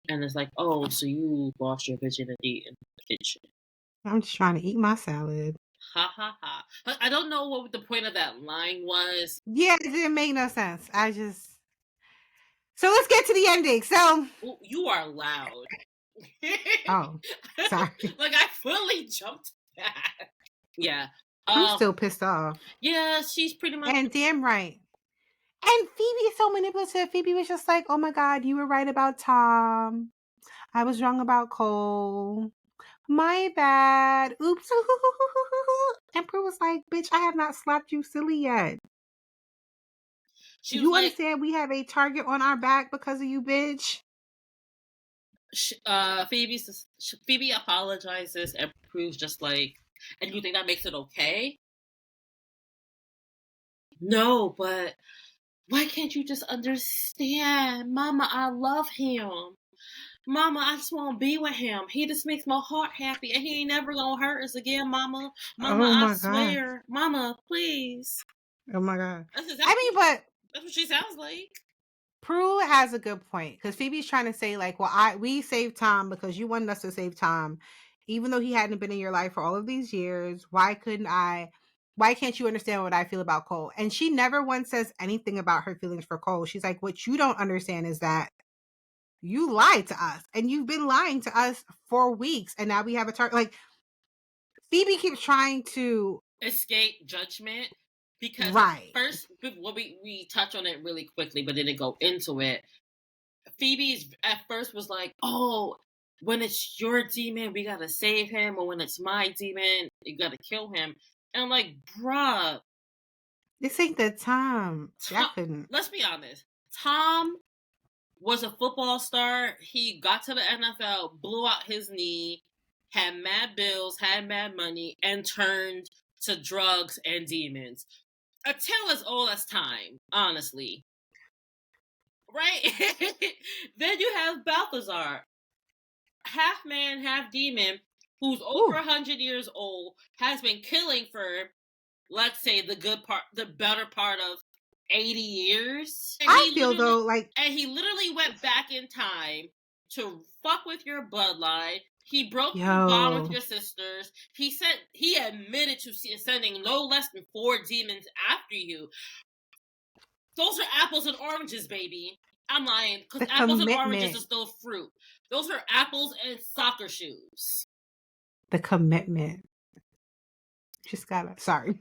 Speaker 1: And it's like, oh, so you lost your virginity in the kitchen.
Speaker 2: I'm just trying to eat my salad.
Speaker 1: Ha ha ha. I don't know what the point of that line was.
Speaker 2: Yeah, it didn't make no sense. So let's get to the ending. So
Speaker 1: Well, you are loud.
Speaker 2: Oh, sorry.
Speaker 1: Like I fully jumped back. Yeah.
Speaker 2: I'm still pissed off.
Speaker 1: Yeah, she's pretty much.
Speaker 2: And damn right. And Phoebe is so manipulative. Phoebe was just like, oh my God, you were right about Tom. I was wrong about Cole. My bad. Oops. And Prue was like, bitch, I have not slapped you silly yet. You understand we have a target on our back because of you, bitch?
Speaker 1: Phoebe apologizes and Prue's just like, and you think that makes it okay? No, but why can't you just understand? Mama, I love him. Mama, I just want to be with him. He just makes my heart happy, and he ain't never gonna hurt us again, Mama. Mama, I swear. God. Mama, please.
Speaker 2: Oh my God.
Speaker 1: But that's what she sounds like.
Speaker 2: Prue has a good point because Phoebe's trying to say like, well, we saved Tom because you wanted us to save Tom, even though he hadn't been in your life for all of these years. Why can't you understand what I feel about Cole? And she never once says anything about her feelings for Cole. She's like, what you don't understand is that you lied to us and you've been lying to us for weeks. And now we have a target. Like Phoebe keeps trying to
Speaker 1: escape judgment because first, we touch on it really quickly, but didn't go into it. Phoebe's at first was like, oh, when it's your demon, we gotta save him. Or when it's my demon, you gotta kill him. And I'm like, bruh.
Speaker 2: This ain't the time. I couldn't.
Speaker 1: Let's be honest. Tom was a football star. He got to the NFL, blew out his knee, had mad bills, had mad money, and turned to drugs and demons. A tale as old as time, honestly. Right? Then you have Balthazar, half man, half demon, who's over 100 years old, has been killing for, let's say, the better part of 80 years. And
Speaker 2: I feel though like,
Speaker 1: and he literally went back in time to fuck with your bloodline. He broke the bond with
Speaker 2: Yo,
Speaker 1: your sisters. He admitted to sending no less than 4 demons after you. Those are apples and oranges, baby. I'm lying, because
Speaker 2: the
Speaker 1: apples and oranges
Speaker 2: commitment.
Speaker 1: is still fruit. Those are apples and soccer shoes.
Speaker 2: The commitment. Just gotta, sorry.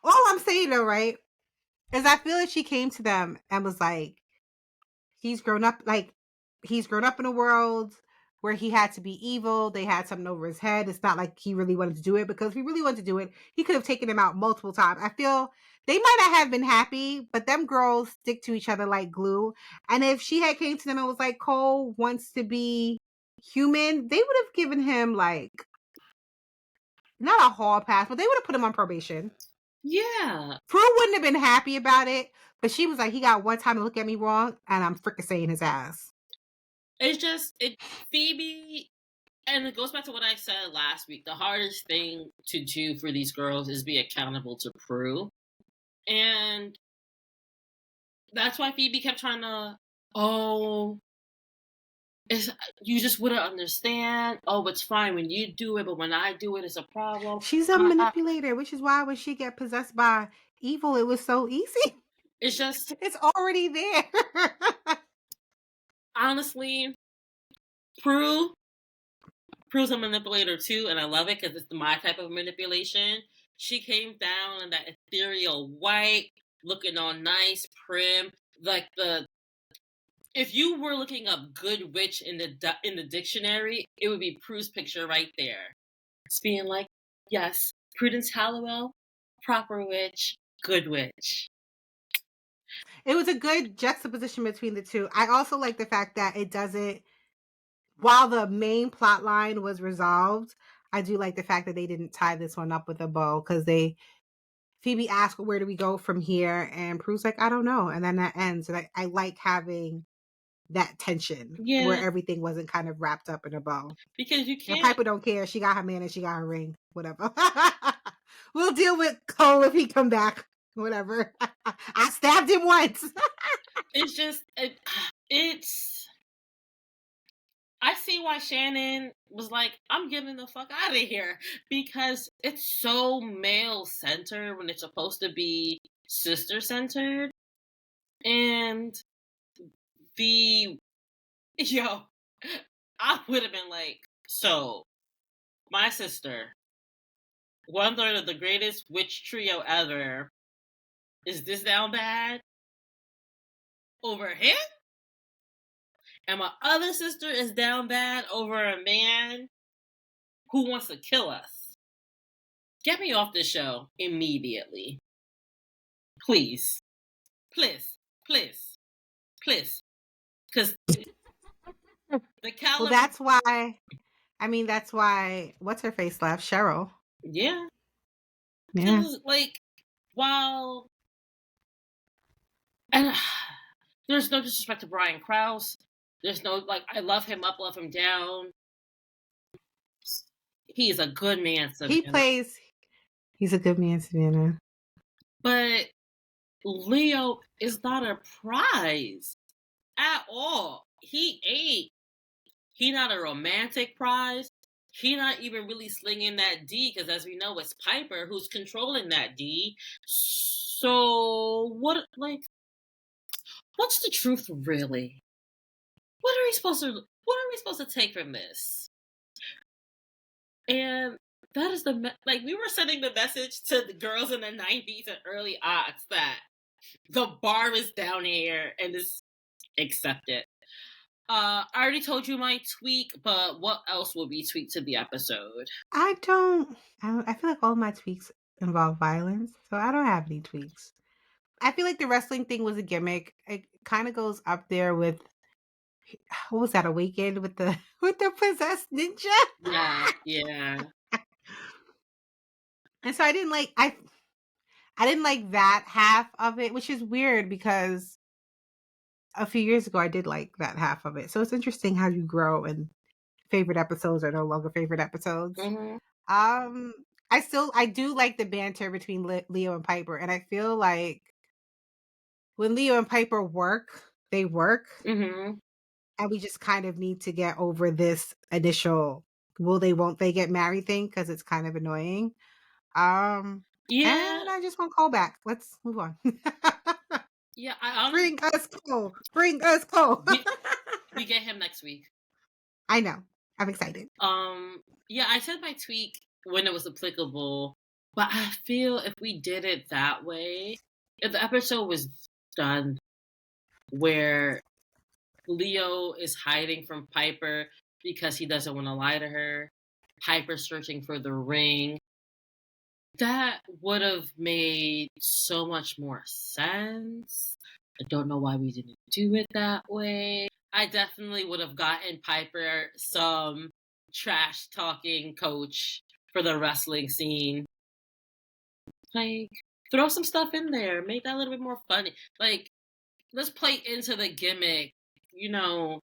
Speaker 2: All I'm saying though, right, is I feel like she came to them and was like, he's grown up, like, he's grown up in a world where he had to be evil. They had something over his head. It's not like he really wanted to do it, because if he really wanted to do it, he could have taken him out multiple times. I feel they might not have been happy, but them girls stick to each other like glue. And if she had came to them and was like, Cole wants to be human, they would have given him like, not a hall pass, but they would have put him on probation.
Speaker 1: Yeah.
Speaker 2: Prue wouldn't have been happy about it, but she was like, he got one time to look at me wrong, and I'm freaking saying his ass.
Speaker 1: It's just, Phoebe, and it goes back to what I said last week. The hardest thing to do for these girls is be accountable to Prue. And that's why Phoebe kept trying to, you just wouldn't understand. Oh, it's fine when you do it, but when I do it, it's a problem.
Speaker 2: She's a manipulator, which is why when she get possessed by evil, it was so easy.
Speaker 1: It's just,
Speaker 2: It's already there.
Speaker 1: honestly, Prue's a manipulator too, and I love it because it's my type of manipulation. She came down in that ethereal white, looking all nice, prim, like if you were looking up "good witch" in the dictionary, it would be Prue's picture right there. It's being like, yes, Prudence Halliwell, proper witch, good witch.
Speaker 2: It was a good juxtaposition between the two. I also like the fact that it doesn't, while the main plot line was resolved, I do like the fact that they didn't tie this one up with a bow, because Phoebe asked, where do we go from here? And Prue's like, I don't know. And then that ends. And I like having that tension where
Speaker 1: Yeah,
Speaker 2: everything wasn't kind of wrapped up in a bow.
Speaker 1: because you
Speaker 2: And
Speaker 1: can't.
Speaker 2: Piper don't care. She got her man and she got her ring. Whatever. We'll deal with Cole if he come back. Whatever. I stabbed him once.
Speaker 1: It's just it's. I see why Shannon was like, I'm getting the fuck out of here, because it's so male centered when it's supposed to be sister centered. And the I would have been like, so my sister, 1/3 of the greatest witch trio ever, is this down bad over him? And my other sister is down bad over a man who wants to kill us. Get me off this show immediately. Please. Please. Please. Please. Because the caliber.
Speaker 2: Well, that's why. That's why. What's her face left? Cheryl.
Speaker 1: Yeah.
Speaker 2: Yeah.
Speaker 1: Because, while. And there's no disrespect to Brian Krause. There's no, I love him up, love him down. He's a good man, Savannah.
Speaker 2: He's a good man, Savannah.
Speaker 1: But Leo is not a prize at all. He not a romantic prize. He not even really slinging that D, because as we know, it's Piper who's controlling that D. So what's the truth really? What are we supposed to take from this? And that is we were sending the message to the girls in the 90s and early aughts that the bar is down here and just accept it. I already told you my tweak, but what else will we tweak to the episode?
Speaker 2: I feel like all my tweaks involve violence, so I don't have any tweaks. I feel like the wrestling thing was a gimmick. It kind of goes up there with, what was that, Awakened with the possessed ninja?
Speaker 1: Yeah.
Speaker 2: And so I didn't like that half of it, which is weird because a few years ago I did like that half of it. So it's interesting how you grow and favorite episodes are no longer favorite episodes.
Speaker 1: Mm-hmm.
Speaker 2: I do like the banter between Leo and Piper, and I feel like when Leo and Piper work, they work.
Speaker 1: Mm-hmm.
Speaker 2: And we just kind of need to get over this initial will they, won't they get married thing because it's kind of annoying.
Speaker 1: Yeah,
Speaker 2: And I just want Cole back. Let's move on.
Speaker 1: yeah.
Speaker 2: Bring us Cole. Bring us Cole.
Speaker 1: We get him next week.
Speaker 2: I know. I'm excited.
Speaker 1: Yeah, I said my tweak when it was applicable, but I feel if we did it that way, if the episode was done where Leo is hiding from Piper because he doesn't want to lie to her, Piper searching for the ring, that would have made so much more sense. I don't know why we didn't do it that way. I definitely would have gotten Piper some trash talking coach for the wrestling scene. Like, throw some stuff in there. Make that a little bit more funny. Like, let's play into the gimmick. You know,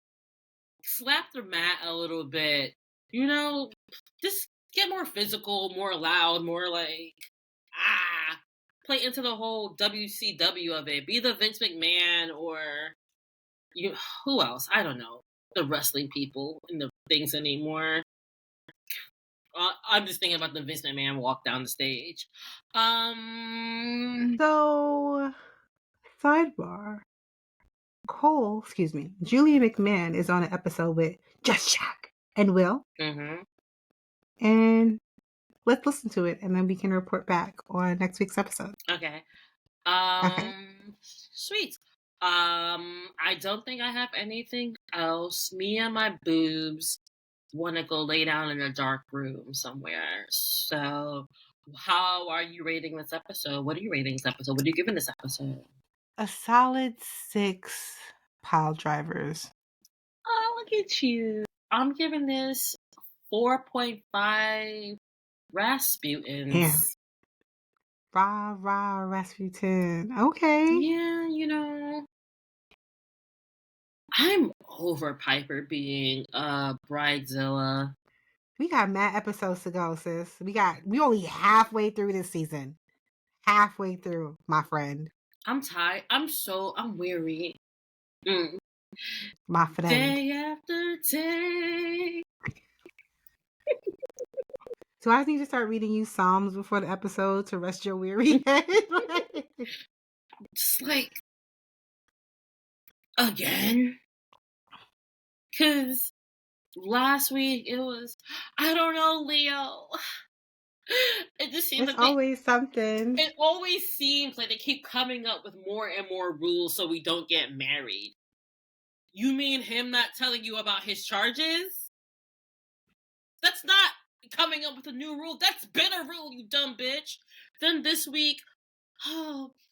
Speaker 1: slap the mat a little bit. You know, just get more physical, more loud, more like, play into the whole WCW of it. Be the Vince McMahon or you. Who else? I don't know. The wrestling people and the things anymore. I'm just thinking about the Vince McMahon walk down the stage.
Speaker 2: So, sidebar. Julia McMahon is on an episode with Just Jack and Will.
Speaker 1: Mm-hmm.
Speaker 2: And let's listen to it and then we can report back on next week's episode.
Speaker 1: Okay.
Speaker 2: Okay.
Speaker 1: Sweet. I don't think I have anything else. Me and my boobs want to go lay down in a dark room somewhere. So, how are you rating this episode? What are you rating this episode? What are you giving this episode?
Speaker 2: A solid 6 pile drivers.
Speaker 1: Oh, look at you. I'm giving this 4.5 Rasputins.
Speaker 2: Damn. Rah, Rasputin. Okay.
Speaker 1: Yeah, you know. I'm over Piper being Bridezilla.
Speaker 2: We got mad episodes to go, sis. We only halfway through this season. Halfway through, my friend.
Speaker 1: I'm tired. I'm weary.
Speaker 2: My friend.
Speaker 1: Day after day.
Speaker 2: So I need to start reading you Psalms before the episode to rest your weary head.
Speaker 1: Just like again. Cause last week it was I don't know, Leo. It just seems
Speaker 2: It's
Speaker 1: like
Speaker 2: always something.
Speaker 1: it always seems like they keep coming up with more and more rules so we don't get married. You mean him not telling you about his charges? That's not coming up with a new rule. That's been a rule, you dumb bitch. Then this week,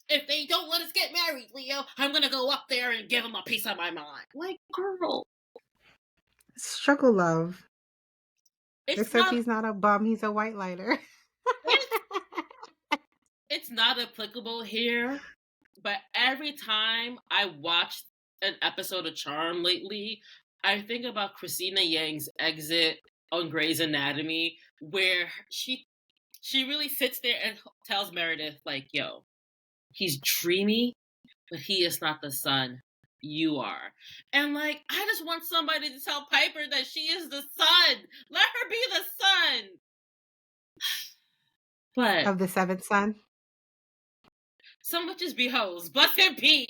Speaker 1: if they don't let us get married, Leo, I'm gonna go up there and give them a piece of my mind. Like, girl.
Speaker 2: Struggle love. Except he's not a bum, he's a white lighter.
Speaker 1: It's not applicable here, but every time I watch an episode of Charm lately, I think about Christina Yang's exit on Grey's Anatomy, where she really sits there and tells Meredith, like, yo, he's dreamy, but he is not the sun. You are. And, like, I just want somebody to tell Piper that she is the sun. Let her be the sun. But
Speaker 2: of the seventh son?
Speaker 1: some bitches be hoes. Bust in peace.